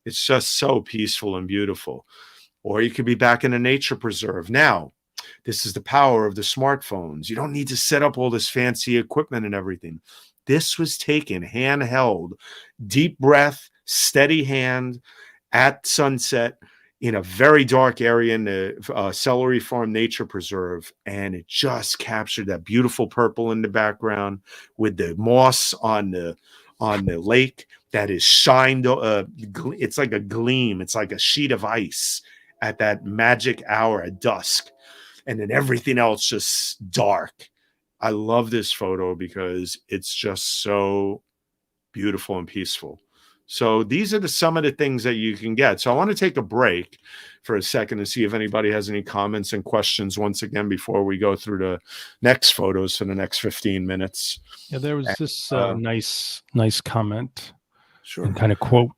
B: It's just so peaceful and beautiful. Or you could be back in a nature preserve. Now, this is the power of the smartphones. You don't need to set up all this fancy equipment and everything. This was taken handheld, deep breath, steady hand at sunset in a very dark area in the Celery Farm Nature Preserve. And it just captured that beautiful purple in the background with the moss on the lake that is shined. It's like a gleam. It's like a sheet of ice at that magic hour at dusk. And then everything else just dark. I love this photo because it's just so beautiful and peaceful. So these are some of the things that you can get. So I want to take a break for a second and see if anybody has any comments and questions once again before we go through the next photos for the next 15 minutes.
A: Yeah, there was this nice comment.
B: Sure.
A: And kind of quote.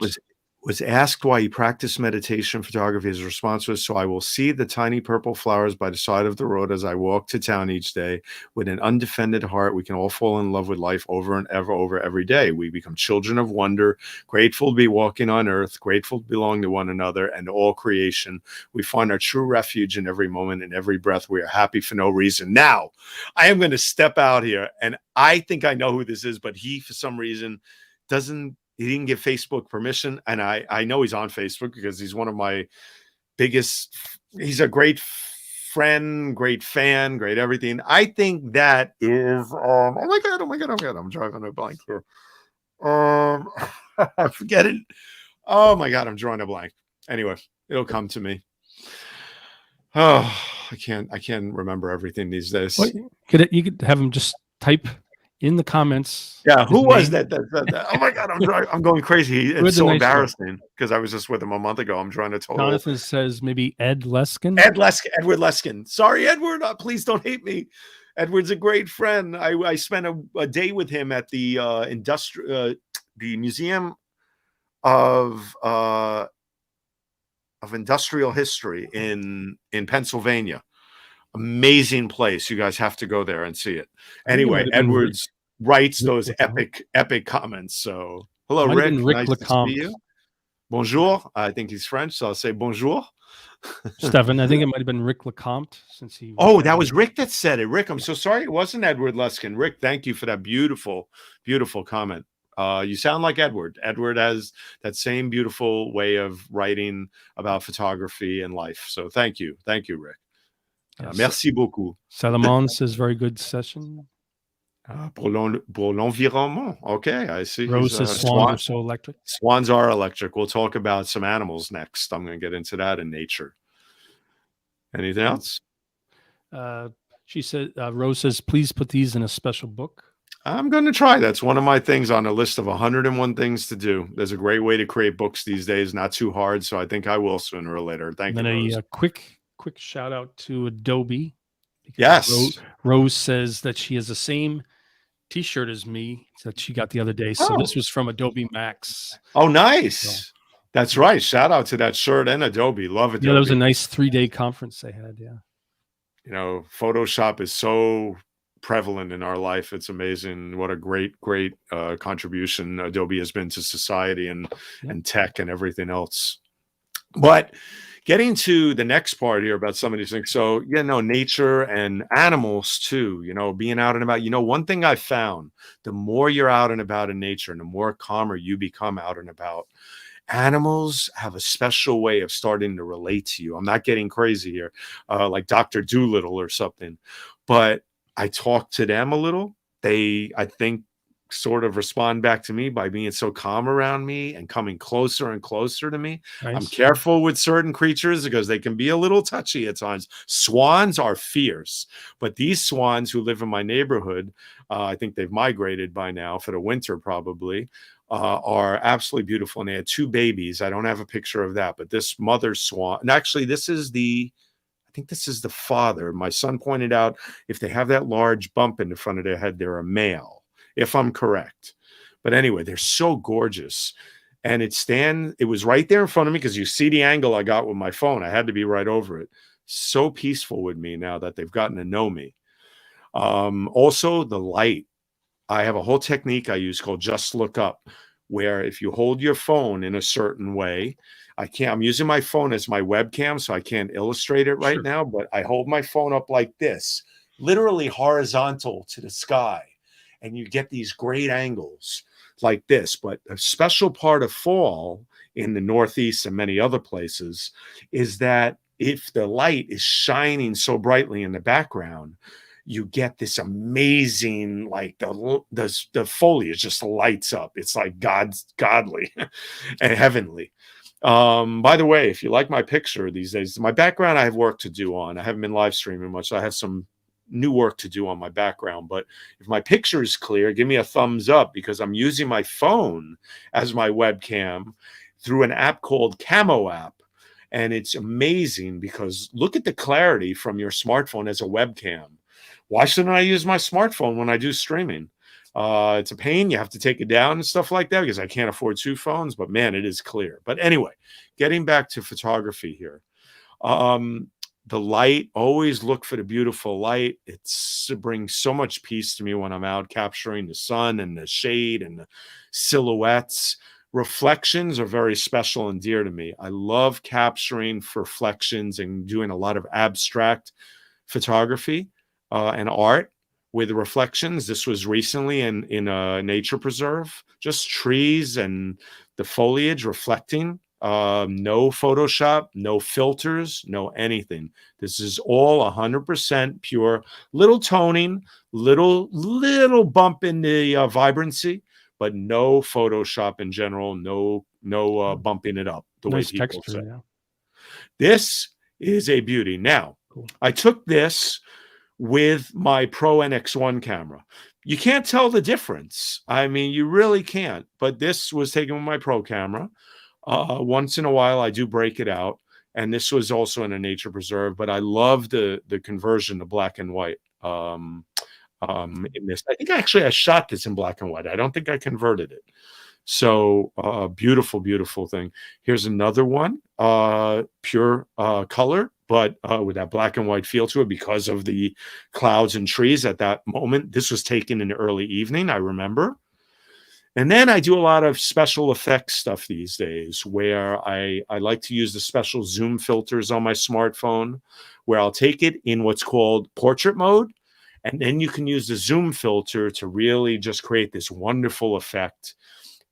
B: Was asked why he practiced meditation photography. His response was, so I will see the tiny purple flowers by the side of the road as I walk to town each day. With an undefended heart, we can all fall in love with life over and over every day. We become children of wonder, grateful to be walking on earth, grateful to belong to one another and all creation. We find our true refuge in every moment, in every breath. We are happy for no reason. Now, I am going to step out here, and I think I know who this is, but he, for some reason, he didn't give Facebook permission. And I know he's on Facebook because he's one of my biggest, he's a great friend, great fan, great everything. I think that is, oh my God, I'm drawing a blank here. I forget it. Oh my God, I'm drawing a blank. Anyway, it'll come to me. Oh, I can't remember everything these days.
A: Well, you could have him just type in the comments.
B: Yeah, who was that? Oh my God, I'm going crazy. It's so embarrassing because I was just with him a month ago. I'm drawing a total.
A: Jonathan says maybe Ed Leskin.
B: Edward Leskin. Sorry, Edward. Please don't hate me. Edward's a great friend. I spent a day with him at the the Museum of Industrial History in Pennsylvania. Amazing place. You guys have to go there and see it. Anyway, Edwards writes those epic comments. So hello, Rick. Nice to see you. Bonjour. I think he's French, so I'll say bonjour.
A: Steffen, I think it might have been Rick LeCompte since he.
B: Oh, that was Rick that said it. Rick, I'm so sorry. It wasn't Edward Leskin. Rick, thank you for that beautiful, beautiful comment. You sound like Edward. Edward has that same beautiful way of writing about photography and life. So thank you, Rick. Merci beaucoup.
A: Salomon says very good session.
B: Pour l'environnement. Okay, I see. He's
A: Rose says swans are so electric.
B: Swans are electric. We'll talk about some animals next. I'm going to get into that in nature. Anything else?
A: She said, Rose says, please put these in a special book.
B: I'm going to try. That's one of my things on a list of 101 things to do. There's a great way to create books these days, not too hard. So I think I will sooner or later. Thank
A: And
B: you,
A: then
B: Rose.
A: a quick shout out to Adobe.
B: Yes.
A: Rose says that she has the same T-shirt as me that she got the other day. So this was from Adobe Max.
B: Oh, nice. That's right. Shout out to that shirt and Adobe. Love Adobe.
A: Yeah, that was a nice 3-day conference they had. Yeah.
B: You know, Photoshop is so prevalent in our life. It's amazing what a great contribution Adobe has been to society and tech and everything else. But getting to the next part here about some of these things. So, nature and animals too, being out and about. One thing I found, the more you're out and about in nature and the more calmer you become out and about, animals have a special way of starting to relate to you. I'm not getting crazy here, like Dr. Doolittle or something, but I talk to them a little. They, I think, sort of respond back to me by being so calm around me and coming closer and closer to me. Nice. I'm careful with certain creatures because they can be a little touchy at times. Swans are fierce, but these swans who live in my neighborhood, I think they've migrated by now for the winter probably, are absolutely beautiful. And they had 2 babies. I don't have a picture of that, but this mother swan, and actually this is I think this is the father. My son pointed out if they have that large bump in the front of their head, they're a male, if I'm correct. But anyway, they're so gorgeous. And it was right there in front of me because you see the angle I got with my phone. I had to be right over it. So peaceful with me now that they've gotten to know me. Also, the light. I have a whole technique I use called just look up, where if you hold your phone in a certain way, I'm using my phone as my webcam, so I can't illustrate it right now, but I hold my phone up like this, literally horizontal to the sky. And you get these great angles like this. But a special part of fall in the Northeast and many other places is that if the light is shining so brightly in the background, you get this amazing, like the foliage just lights up. It's like godly and heavenly. By the way, if you like my picture these days, my background, I have work to do on. I haven't been live streaming much. So I have some new work to do on my background, but if my picture is clear, give me a thumbs up because I'm using my phone as my webcam through an app called Camo app. And it's amazing because look at the clarity from your smartphone as a webcam. Why shouldn't I use my smartphone when I do streaming? It's a pain. You have to take it down and stuff like that because I can't afford 2 phones, but man, it is clear. But anyway, getting back to photography here. The light, always look for the beautiful light. It brings so much peace to me when I'm out capturing the sun and the shade and the silhouettes. Reflections are very special and dear to me. I love capturing reflections and doing a lot of abstract photography and art with reflections. This was recently in a nature preserve, just trees and the foliage reflecting. No Photoshop, no filters, no anything. This is all 100% pure. Little toning, little bump in the vibrancy, but no Photoshop in general. No bumping it up the
A: nice
B: way people
A: texture,
B: say.
A: yeah.
B: This is a beauty. Now, cool. I took this with my Pro NX1 camera. You can't tell the difference. I mean, you really can't. But this was taken with my Pro camera. Once in a while, I do break it out, and this was also in a nature preserve. But I love the conversion to black and white in this. I think actually I shot this in black and white. I don't think I converted it. So beautiful, beautiful thing. Here's another one, pure color, but with that black and white feel to it because of the clouds and trees at that moment. This was taken in the early evening, I remember. And then I do a lot of special effects stuff these days where I like to use the special zoom filters on my smartphone where I'll take it in what's called portrait mode. And then you can use the zoom filter to really just create this wonderful effect.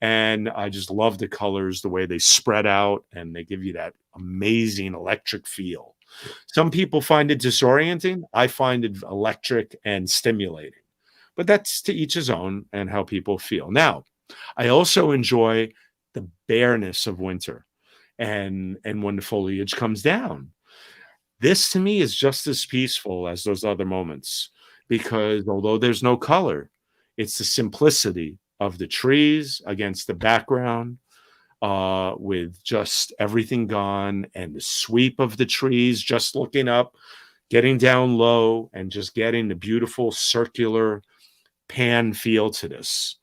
B: And I just love the colors, the way they spread out and they give you that amazing electric feel. Some people find it disorienting. I find it electric and stimulating. but that's to each his own and how people feel. Now, I also enjoy the bareness of winter and when the foliage comes down. This to me is just as peaceful as those other moments because although there's no color, it's the simplicity of the trees against the background with just everything gone and the sweep of the trees, just looking up, getting down low, and just getting the beautiful circular pan feel to this.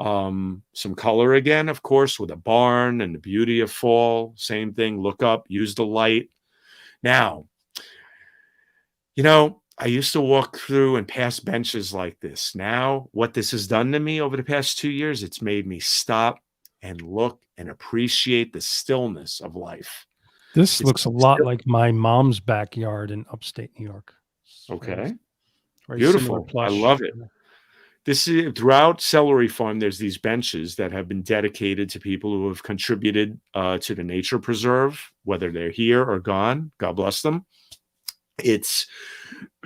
B: Some color again, of course, with a barn and the beauty of fall. Same thing. Look up, use the light. Now, I used to walk through and pass benches like this. Now, what this has done to me over the past 2 years, it's made me stop and look and appreciate the stillness of life.
A: This
B: It's
A: looks a lot like my mom's backyard in upstate New York.
B: okay.
A: Very similar
B: Beautiful. I
A: plush.
B: love it. This is throughout Celery Farm, there's these benches that have been dedicated to people who have contributed to the nature preserve, whether they're here or gone. God bless them. It's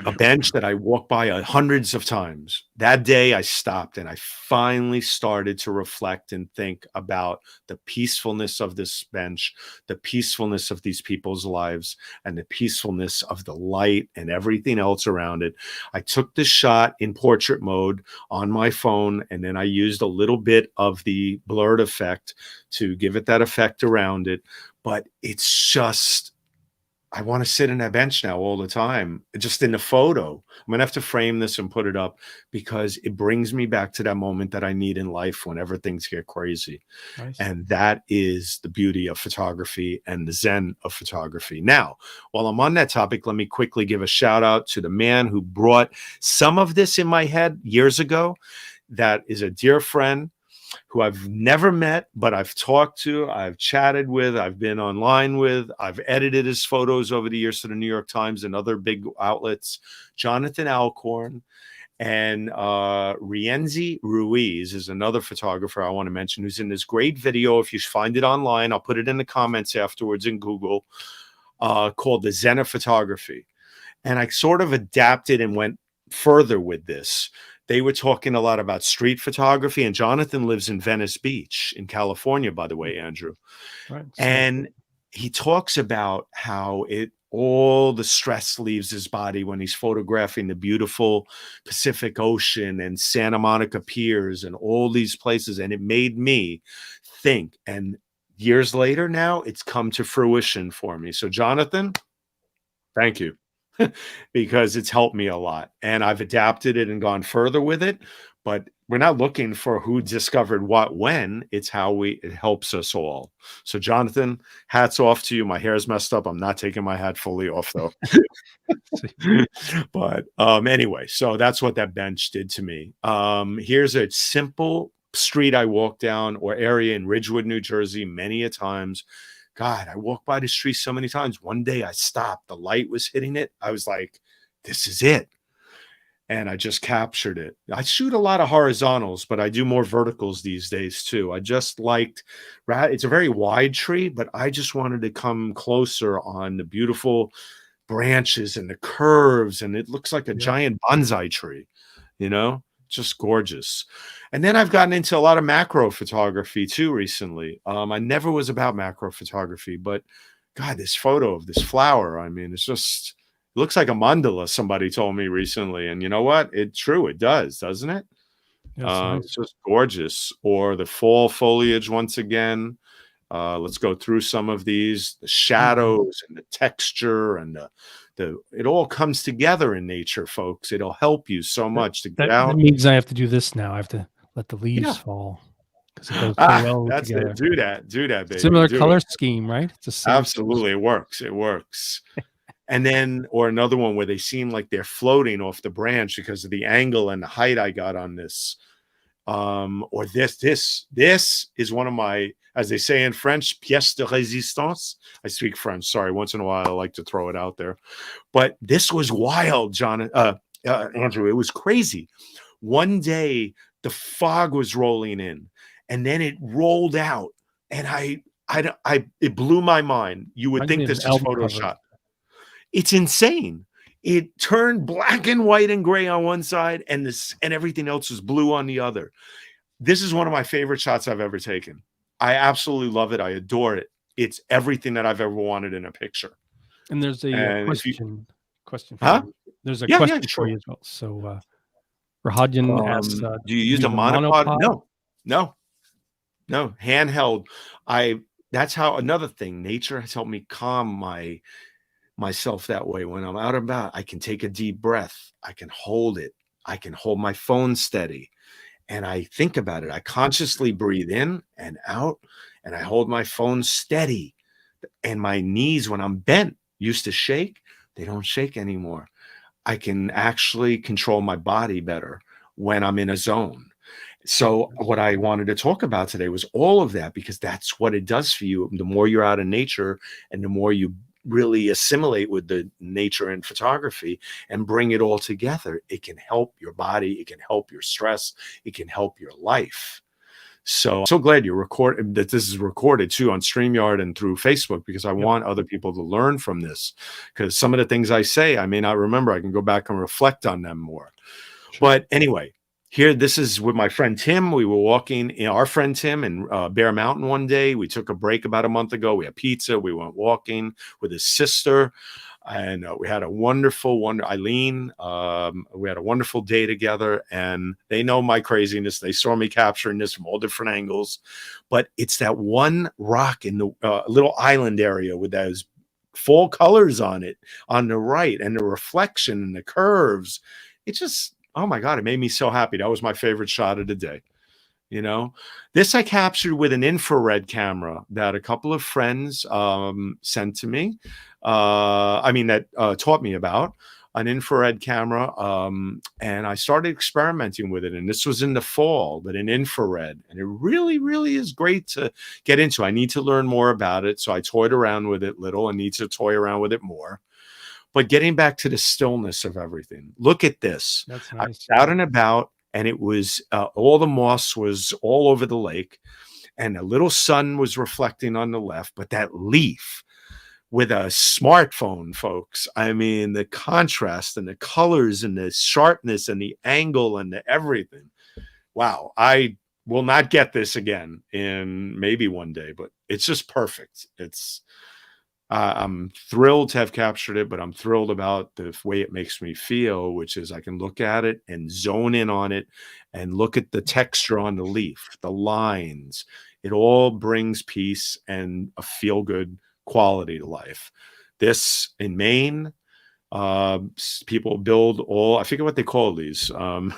B: a bench that I walked by hundreds of times. That day I stopped and I finally started to reflect and think about the peacefulness of this bench, the peacefulness of these people's lives, and the peacefulness of the light and everything else around it. I took this shot in portrait mode on my phone, and then I used a little bit of the blurred effect to give it that effect around it. But it's just, I want to sit in that bench now all the time, just in the photo. I'm going to have to frame this and put it up because it brings me back to that moment that I need in life whenever things get crazy.
A: Nice.
B: And that is the beauty of photography and the zen of photography. Now, while I'm on that topic, let me quickly give a shout out to the man who brought some of this in my head years ago. That is a dear friend who I've never met, but I've talked to, I've chatted with, I've been online with, I've edited his photos over the years to the New York Times and other big outlets. Jonathan Alcorn and Rienzi Ruiz is another photographer I want to mention who's in this great video. If you find it online, I'll put it in the comments afterwards in Google, called The Zen of Photography. And I sort of adapted and went further with this. They were talking a lot about street photography, and Jonathan lives in Venice Beach in California, by the way, Andrew.
A: Right.
B: And he talks about how all the stress leaves his body when he's photographing the beautiful Pacific Ocean and Santa Monica Piers and all these places. And it made me think. And years later now, it's come to fruition for me. So, Jonathan, thank you. Because it's helped me a lot and I've adapted it and gone further with it. But we're not looking for who discovered what when. It's how it helps us all. So, Jonathan, hats off to you. My hair's messed up. I'm not taking my hat fully off though. But anyway, so that's what that bench did to me. Here's a simple street I walked down or area in Ridgewood, New Jersey, many a times. God, I walked by this tree so many times. One day I stopped. The light was hitting it. I was like, this is it. And I just captured it. I shoot a lot of horizontals, but I do more verticals these days too. I just liked, it's a very wide tree, but I just wanted to come closer on the beautiful branches and the curves. And it looks like a giant bonsai tree, just gorgeous. And then I've gotten into a lot of macro photography too recently. I never was about macro photography, but God, this photo of this flower, I mean, it looks like a mandala, somebody told me recently. And you know what? It's true. It does, doesn't it?
A: Nice.
B: It's just gorgeous. Or the fall foliage once again. Let's go through some of these, the shadows and the texture and it all comes together in nature, folks. It'll help you so much to get out.
A: That means I have to do this now. I have to let the leaves fall because it goes so well
B: that's
A: together.
B: It. Do that, baby.
A: Similar color scheme, right? It's
B: Absolutely. It works. It works. And then, or another one where they seem like they're floating off the branch because of the angle and the height I got on this. Or this is one of my, as they say in French, pièce de résistance. I speak French. Sorry. Once in a while, I like to throw it out there. But this was wild, Andrew. It was crazy. One day, the fog was rolling in, and then it rolled out, and it blew my mind. You would think this is Photoshop. It's insane. it turned black and white and gray on one side, and everything else was blue on the other. This is one of my favorite shots I've ever taken. I absolutely love it. I adore it. It's everything that I've ever wanted in a picture.
A: And there's a
B: And if you,
A: question for
B: huh?
A: you. There's a
B: Yeah,
A: question for
B: sure.
A: you as well. So Rahadjan asks,
B: Do you
A: do
B: use a
A: use a
B: monopod?
A: monopod?
B: No, handheld. That's how, another thing, nature has helped me calm myself that way. When I'm out and about, I can take a deep breath. I can hold it. I can hold my phone steady. And I think about it. I consciously breathe in and out, and I hold my phone steady. And my knees, when I'm bent, used to shake. They don't shake anymore. I can actually control my body better when I'm in a zone. So what I wanted to talk about today was all of that, because that's what it does for you. The more you're out in nature and the more you really assimilate with the nature and photography and bring it all together, it can help your body, it can help your stress, it can help your life. So I'm so glad that this is recorded too on StreamYard and through Facebook, because I want other people to learn from this, because some of the things I say, I may not remember. I can go back and reflect on them more. Sure. But anyway, here, this is with my friend Tim. We were walking, our friend Tim, in Bear Mountain one day. We took a break about a month ago. We had pizza. We went walking with his sister. And we had a wonderful Eileen. We had a wonderful day together, and they know my craziness. They saw me capturing this from all different angles, but it's that one rock in the little island area with those fall colors on it on the right, and the reflection and the curves. It just, oh my God, it made me so happy. That was my favorite shot of the day. You know, this I captured with an infrared camera that a couple of friends sent to me. That taught me about an infrared camera. And I started experimenting with it. And this was in the fall, but in infrared. And it really, really is great to get into. I need to learn more about it. So I toyed around with it little. I need to toy around with it more. But getting back to the stillness of everything, look at this.
A: That's nice.
B: Out and about. And it was all the moss was all over the lake, and a little sun was reflecting on the left. But that leaf with a smartphone, folks, I mean, the contrast and the colors and the sharpness and the angle and the everything. Wow. I will not get this again in maybe one day, but it's just perfect. I'm thrilled to have captured it, but I'm thrilled about the way it makes me feel, which is I can look at it and zone in on it and look at the texture on the leaf, the lines. It all brings peace and a feel-good quality to life. This in Maine, people build I forget what they call these. Do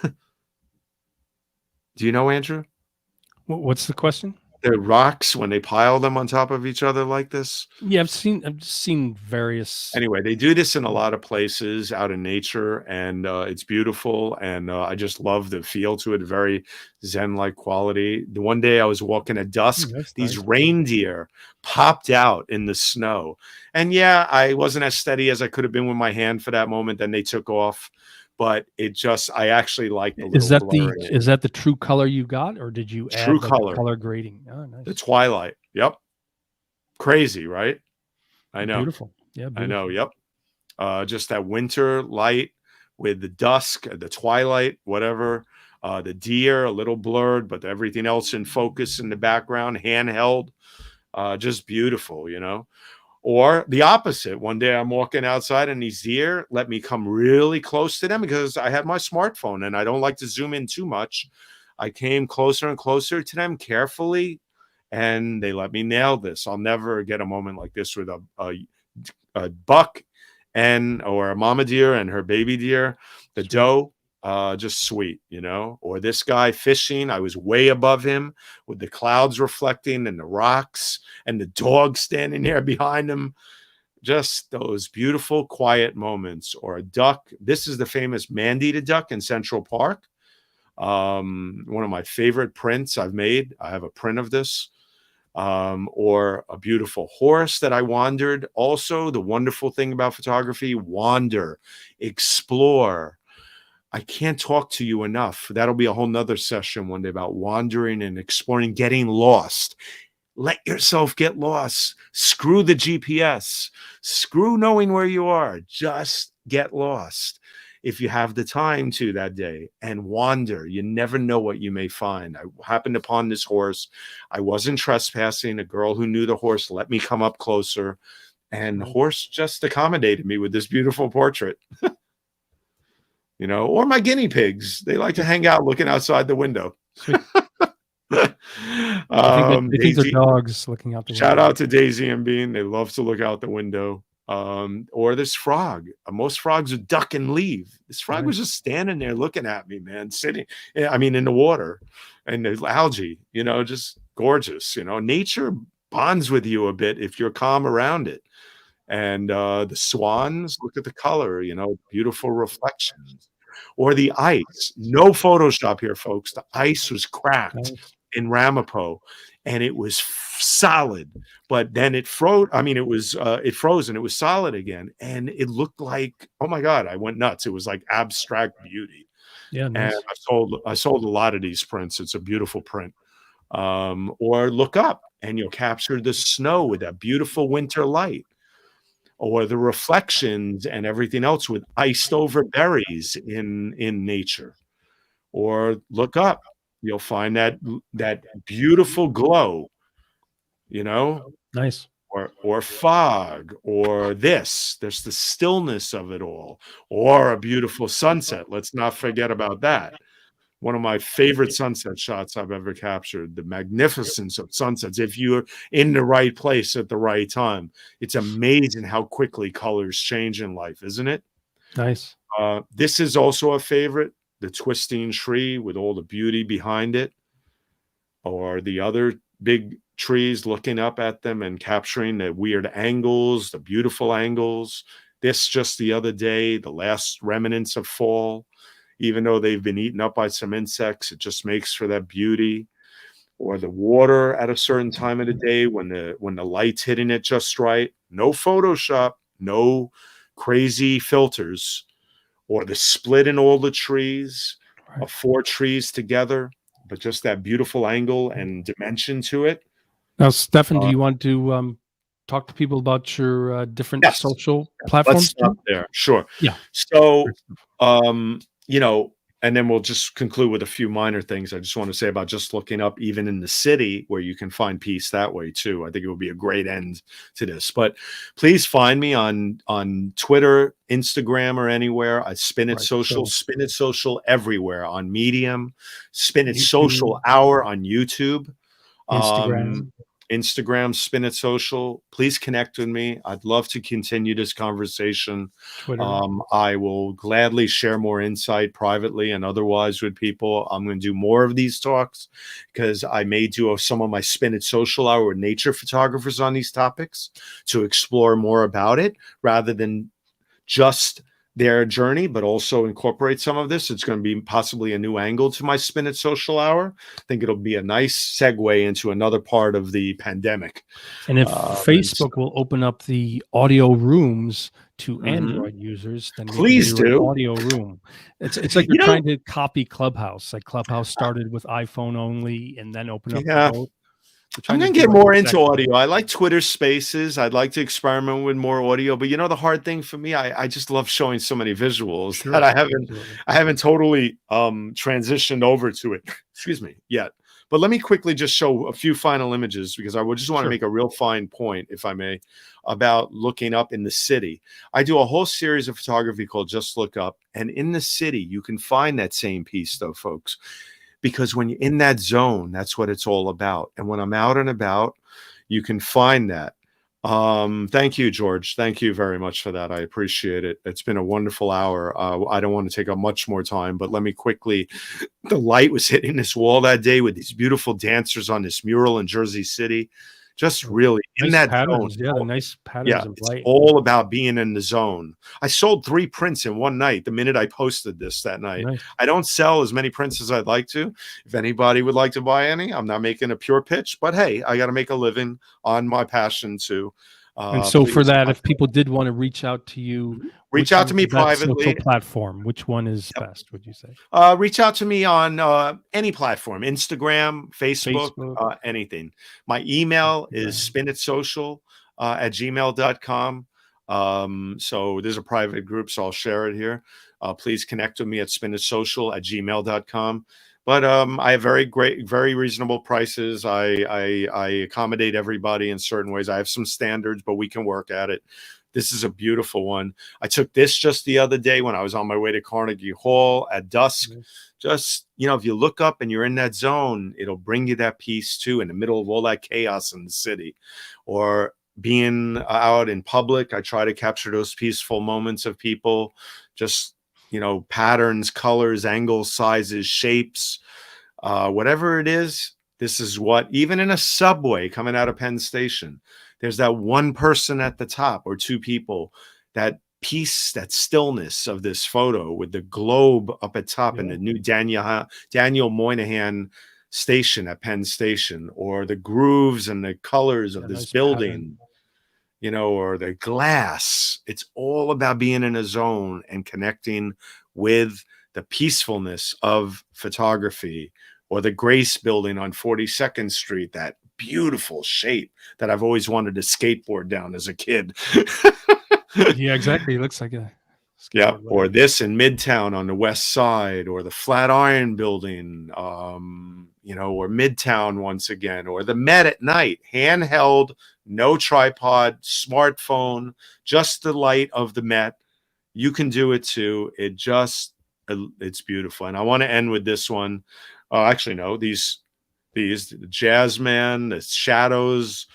B: you know, Andrew?
A: What's the question?
B: The rocks, when they pile them on top of each other like this.
A: Yeah, I've seen various.
B: Anyway, they do this in a lot of places out in nature, and it's beautiful. And I just love the feel to it. Very Zen-like quality. The one day I was walking at dusk, these reindeer popped out in the snow. And yeah, I wasn't as steady as I could have been with my hand for that moment. Then they took off. But I actually like the little
A: is that the true color you got, or did you add
B: true color
A: grading? Oh, nice.
B: The twilight. Yep. Crazy, right? I know.
A: Beautiful. Yeah. Beautiful.
B: I know. Yep. Just that winter light with the dusk, the twilight, whatever. The deer a little blurred, but everything else in focus in the background, handheld. Just beautiful, you know. Or the opposite. One day I'm walking outside and these deer let me come really close to them because I had my smartphone and I don't like to zoom in too much. I came closer and closer to them carefully, and they let me nail this. I'll never get a moment like this with a buck or a mama deer and her baby deer. The doe, just sweet, you know. Or this guy fishing, I was way above him with the clouds reflecting and the rocks and the dog standing there behind him. Just those beautiful quiet moments. Or a duck. This is the famous man-eater duck in Central Park. One of my favorite prints I've made. I have a print of this. Or a beautiful horse that I wandered. Also, the wonderful thing about photography, wander, explore. I can't talk to you enough. That'll be a whole nother session one day about wandering and exploring, getting lost. Let yourself get lost. Screw the GPS. Screw knowing where you are. Just get lost if you have the time to that day and wander. You never know what you may find. I happened upon this horse. I wasn't trespassing. A girl who knew the horse let me come up closer, and the horse just accommodated me with this beautiful portrait. You know, or my guinea pigs. They like to hang out looking outside the window.
A: I think they're dogs looking out the window.
B: Shout out to Daisy and Bean. They love to look out the window. Or this frog. Most frogs would duck and leave. This frog was just standing there looking at me, man, sitting, I mean, in the water and the algae, you know, just gorgeous. You know, nature bonds with you a bit if you're calm around it. And the swans, look at the color, you know, beautiful reflections. Or the ice. No Photoshop here, folks. The ice was cracked in Ramapo, and it was solid. But then it froze. I mean, it froze and it was solid again, and it looked like, oh my God, I went nuts. It was like abstract beauty.
A: Yeah, nice.
B: And I sold a lot of these prints. It's a beautiful print. Or look up, and you'll capture the snow with that beautiful winter light. Or the reflections and everything else with iced over berries in nature. Or look up, you'll find that beautiful glow, you know,
A: nice.
B: Or fog, or there's the stillness of it all, or a beautiful sunset. Let's not forget about that. One of my favorite sunset shots I've ever captured, the magnificence of sunsets. If you're in the right place at the right time, it's amazing how quickly colors change in life, isn't it?
A: Nice.
B: This is also a favorite, the twisting tree with all the beauty behind it, or the other big trees looking up at them and capturing the weird angles, the beautiful angles. This just the other day, the last remnants of fall. Even though they've been eaten up by some insects, it just makes for that beauty. Or the water at a certain time of the day when the light's hitting it just right. No Photoshop, no crazy filters. Or the split in all the trees, of 4 trees together, but just that beautiful angle and dimension to it.
A: Now, Steffen, do you want to talk to people about your different social platforms?
B: Let's stop there. Sure.
A: Yeah.
B: So, you know, and then we'll just conclude with a few minor things I just want to say about just looking up, even in the city, where you can find peace that way too. I think it would be a great end to this. But please find me on Twitter, Instagram, or anywhere. I Spin It Social, Spin It Social everywhere, on Medium, Spin It Social Hour on YouTube, Instagram, Spin It Social. Please connect with me. I'd love to continue this conversation. I will gladly share more insight privately and otherwise with people. I'm going to do more of these talks because I may do some of my Spin It Social Hour with nature photographers on these topics to explore more about it rather than just their journey, but also incorporate some of this. It's going to be possibly a new angle to my Spin It Social Hour. I think it'll be a nice segue into another part of the pandemic.
A: And if Facebook will open up the audio rooms to Android users, then
B: please do
A: audio room. It's like you're trying to copy Clubhouse. Like Clubhouse started with iPhone only and then open up to both.
B: I'm going to get more into audio. I like Twitter Spaces. I'd like to experiment with more audio, but you know, the hard thing for me, I just love showing so many visuals that I haven't totally transitioned over to it. Excuse me, yet. But let me quickly just show a few final images because I would just want to make a real fine point, if I may, about looking up in the city. I do a whole series of photography called Just Look Up, and in the city, you can find that same piece, though, folks. Because when you're in that zone, that's what it's all about. And when I'm out and about, you can find that. Thank you, George. Thank you very much for that. I appreciate it. It's been a wonderful hour. I don't want to take up much more time, but let me quickly, the light was hitting this wall that day with these beautiful dancers on this mural in Jersey City. Just really in that
A: patterns,
B: zone.
A: Yeah, the nice patterns of light.
B: It's all about being in the zone. I sold 3 prints in one night the minute I posted this that night. Nice. I don't sell as many prints as I'd like to. If anybody would like to buy any, I'm not making a pure pitch, but hey, I got to make a living on my passion too.
A: And so for that, if people did want to reach out to you,
B: reach out to me privately.
A: Social platform, which one is best, would you say?
B: Reach out to me on any platform, Instagram, Facebook. Anything. My email is spinitsocial@gmail.com. So there's a private group, so I'll share it here. Please connect with me at spinitsocial@gmail.com. But I have very reasonable prices. I accommodate everybody in certain ways. I have some standards, but we can work at it. This is a beautiful one. I took this just the other day when I was on my way to Carnegie Hall at dusk. Just, if you look up and you're in that zone, it'll bring you that peace too, in the middle of all that chaos in the city. Or being out in public, I try to capture those peaceful moments of people. Just, patterns, colors, angles, sizes, shapes, whatever it is. This is what, even in a subway coming out of Penn Station, there's that one person at the top, or two people, that peace, that stillness of this photo with the globe up at top, and the new Daniel Moynihan station at Penn Station, or the grooves and the colors of this building, or the glass. It's all about being in a zone and connecting with the peacefulness of photography. Or the Grace building on 42nd Street, that beautiful shape that I've always wanted to skateboard down as a kid.
A: Yeah, exactly. It looks like a
B: yeah. Or this in Midtown on the West Side, or the Flatiron building, or Midtown once again, or the Met at night, handheld, no tripod, smartphone, just the light of the Met. You can do it too. It's beautiful. And I want to end with this one. Actually, no, these, the jazz man, the shadows,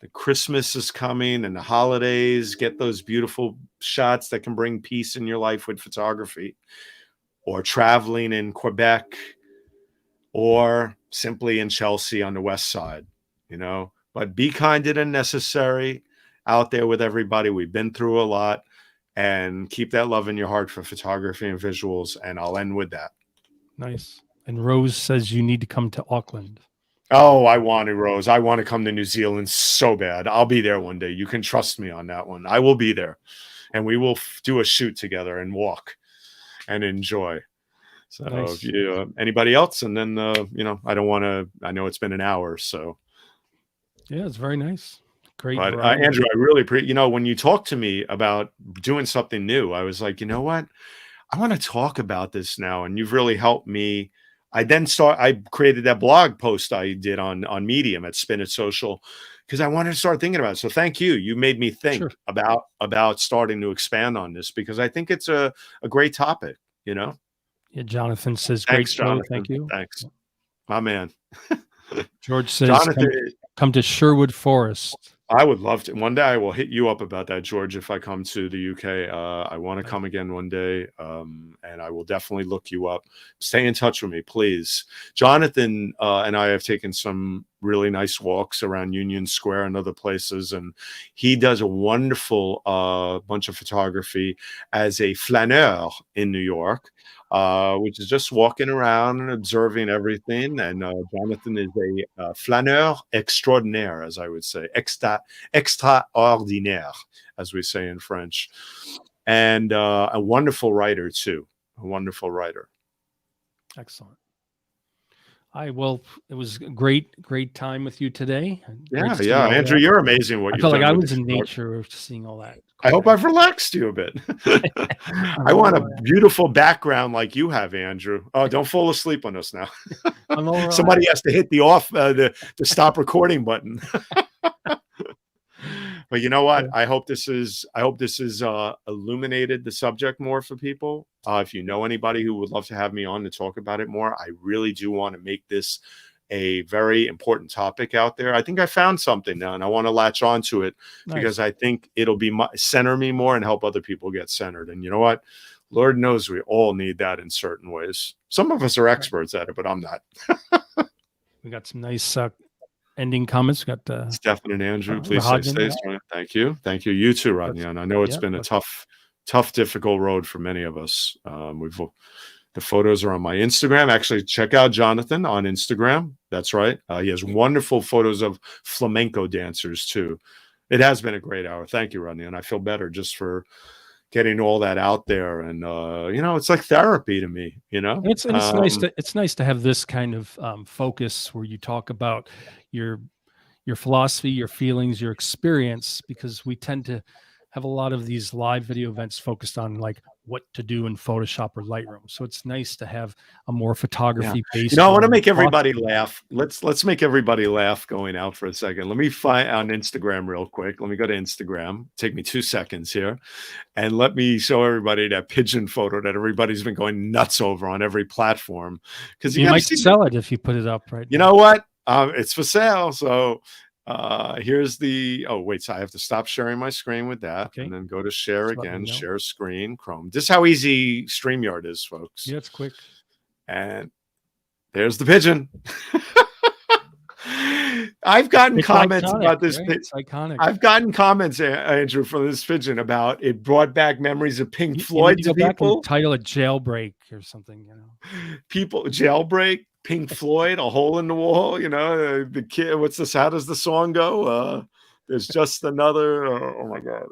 B: the Christmas is coming and the holidays. Get those beautiful shots that can bring peace in your life with photography, or traveling in Quebec, or simply in Chelsea on the West Side, but be kind and necessary out there with everybody. We've been through a lot, and keep that love in your heart for photography and visuals. And I'll end with that.
A: Nice. And Rose says you need to come to Auckland.
B: Oh, I want to, Rose. I want to come to New Zealand so bad. I'll be there one day. You can trust me on that one. I will be there, and we will do a shoot together and walk and enjoy. So
A: nice.
B: If you, anybody else, and then, I don't want to, I know it's been an hour, so.
A: Yeah, it's very nice. Great.
B: But Andrew, I really appreciate, when you talk to me about doing something new, I was like, you know what? I want to talk about this now. And you've really helped me. I created that blog post I did on Medium at Spin It Social, because I wanted to start thinking about it. So thank you. You made me think about starting to expand on this, because I think it's a great topic, Yeah,
A: Jonathan says,
B: thanks,
A: great show. Thank you.
B: Thanks. My man.
A: George says, come to Sherwood Forest.
B: I would love to. One day I will hit you up about that, George, if I come to the UK. I want to come again one day, and I will definitely look you up. Stay in touch with me, please. Jonathan and I have taken some really nice walks around Union Square and other places, and he does a wonderful bunch of photography as a flaneur in New York, which is just walking around and observing everything. And Jonathan is a flaneur extraordinaire, as I would say, extraordinaire, as we say in French, and a wonderful writer too. A wonderful writer.
A: Excellent. Well, it was a great time with you today.
B: Yeah, Andrew, you're amazing.
A: I felt like I was in nature seeing all that.
B: I hope I've relaxed you a bit. I want a beautiful background like you have, Andrew. Oh, don't fall asleep on us now. Somebody has to hit the stop recording button. But you know what? I hope this is illuminated the subject more for people. If you know anybody who would love to have me on to talk about it more, I really do want to make this a very important topic out there. I think I found something now, and I want to latch onto it because I think it'll be center me more and help other people get centered. And you know what? Lord knows we all need that in certain ways. Some of us are experts at it, but I'm not.
A: We got some nice ending comments. We got
B: Steffen and Andrew, please stay safe. Thank you. Thank you. You too, Rodney. And I know it's been a tough, difficult road for many of us. The photos are on my Instagram. Actually, check out Jonathan on Instagram. That's right. He has wonderful photos of flamenco dancers too. It has been a great hour. Thank you, Rodney. And I feel better just for getting all that out there. And it's like therapy to me.
A: It's nice to have this kind of focus where you talk about your philosophy, your feelings, your experience, because we tend to have a lot of these live video events focused on like what to do in Photoshop or Lightroom. So it's nice to have a more photography based.
B: I want to make everybody laugh. Let's make everybody laugh going out for a second. Let me find on Instagram real quick. Let me go to Instagram. Take me 2 seconds here. And let me show everybody that pigeon photo that everybody's been going nuts over on every platform. Because
A: you might sell it if you put it up right now.
B: You know what? It's for sale. So here's the, oh, wait, so I have to stop sharing my screen with that and then go to share again, share screen, Chrome. This is how easy StreamYard is, folks.
A: Yeah, it's quick.
B: And there's the pigeon. I've gotten comments about this.
A: Right? It's iconic.
B: I've gotten comments, Andrew, from this pigeon about it brought back memories of Pink Floyd to people.
A: Title it Jailbreak or something, you know.
B: People, Jailbreak, Pink Floyd, A Hole in the Wall, you know, the kid, what's this? How does the song go? There's just another, oh my God.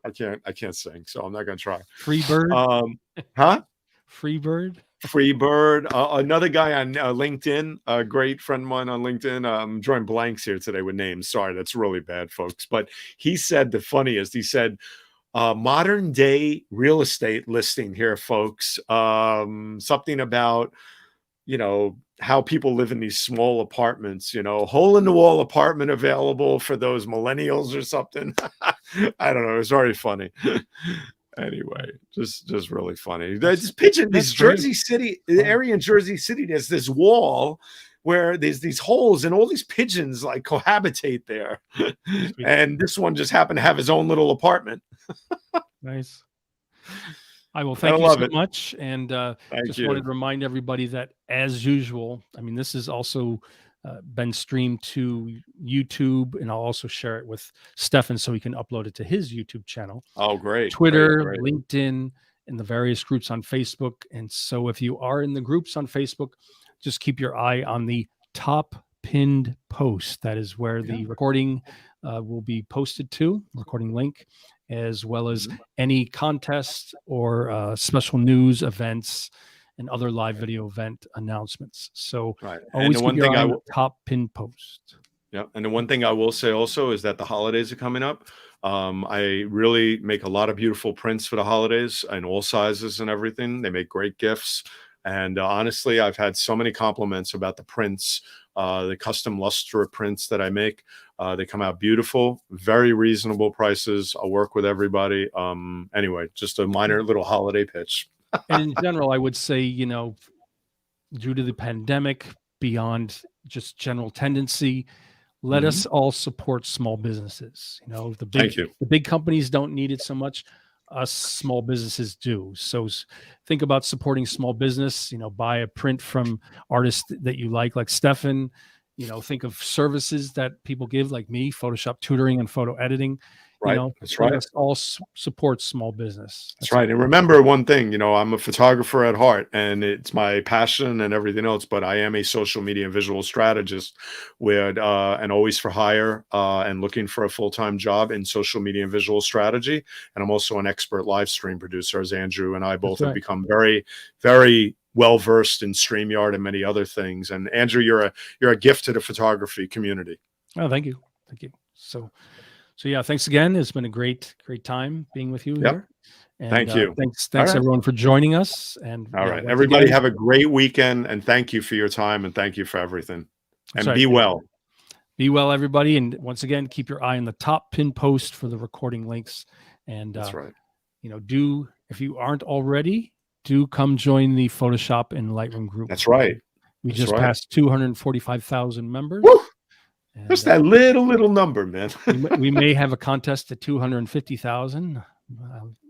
B: I can't sing, so I'm not going to try.
A: Freebird.
B: Huh?
A: Freebird.
B: Freebird. Another guy on LinkedIn, a great friend of mine on LinkedIn. I'm drawing blanks here today with names. Sorry, that's really bad, folks. But he said the funniest. He said, modern day real estate listing here, folks. Something about, you know, how people live in these small apartments, you know, hole in the wall apartment available for those millennials or something. I don't know. It's very funny. Anyway, just really funny. This pigeon, this Jersey City, the area in Jersey City, there's this wall where there's these holes and all these pigeons like cohabitate there. And this one just happened to have his own little apartment.
A: Nice. I will thank you so much. And just wanted to remind everybody that, as usual, I mean, this is also been streamed to YouTube, and I'll also share it with Steffen so he can upload it to his YouTube channel.
B: Oh, great.
A: Twitter, great. LinkedIn, and the various groups on Facebook. And so if you are in the groups on Facebook, just keep your eye on the top pinned post. That is where the recording will be posted to, recording link, as well as any contests or special news events and other live video event announcements. So always keep your eye on the top pin post.
B: Yeah, and the one thing I will say also is that the holidays are coming up. I really make a lot of beautiful prints for the holidays in all sizes and everything. They make great gifts. And honestly, I've had so many compliments about the prints, the custom luster prints that I make. They come out beautiful, very reasonable prices. I'll work with everybody. Anyway, just a minor little holiday pitch.
A: And in general, I would say, you know, due to the pandemic, beyond just general tendency, let us all support small businesses. You know, the big companies don't need it so much. Us small businesses do. So think about supporting small business. You know, buy a print from artists that you like Steffen. You know, think of services that people give, like me, Photoshop tutoring and photo editing.
B: Right.
A: You know,
B: that's right.
A: Us all support small business.
B: That's right. And remember one thing, you know, I'm a photographer at heart and it's my passion and everything else, but I am a social media and visual strategist with, and always for hire and looking for a full-time job in social media and visual strategy. And I'm also an expert live stream producer, as Andrew and I both have become very, very well-versed in StreamYard and many other things. And Andrew, you're a gift to the photography community.
A: Oh, thank you. Thank you. So yeah, thanks again. It's been a great time being with you here. And,
B: thank you.
A: Thanks everyone for joining us. And
B: all right, everybody have a great weekend, and thank you for your time, and thank you for everything. And be well.
A: Be well, everybody. And once again, keep your eye on the top pin post for the recording links. And
B: that's right.
A: You know, if you aren't already, do come join the Photoshop and Lightroom group.
B: That's right.
A: We just passed 245,000 members.
B: Woo! And, just that little number, man.
A: we may have a contest at 250,000.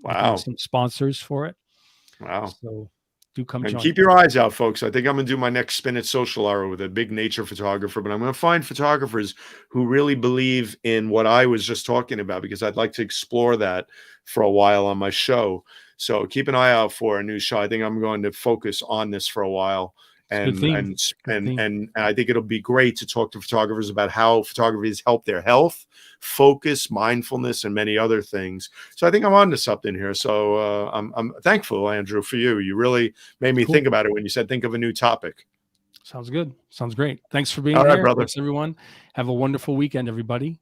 B: Wow.
A: Some sponsors for it.
B: Wow.
A: So do come
B: and
A: join.
B: Keep your eyes out, folks. I think I'm going to do my next spin at Social Hour with a big nature photographer, but I'm going to find photographers who really believe in what I was just talking about, because I'd like to explore that for a while on my show. So keep an eye out for a new show. I think I'm going to focus on this for a while. And I think it'll be great to talk to photographers about how photography has helped their health, focus, mindfulness, and many other things. So I think I'm on to something here. So I'm thankful, Andrew, for you. You really made me think about it when you said think of a new topic.
A: Sounds good. Sounds great. Thanks for being here. Brother. Thanks, everyone. Have a wonderful weekend, everybody.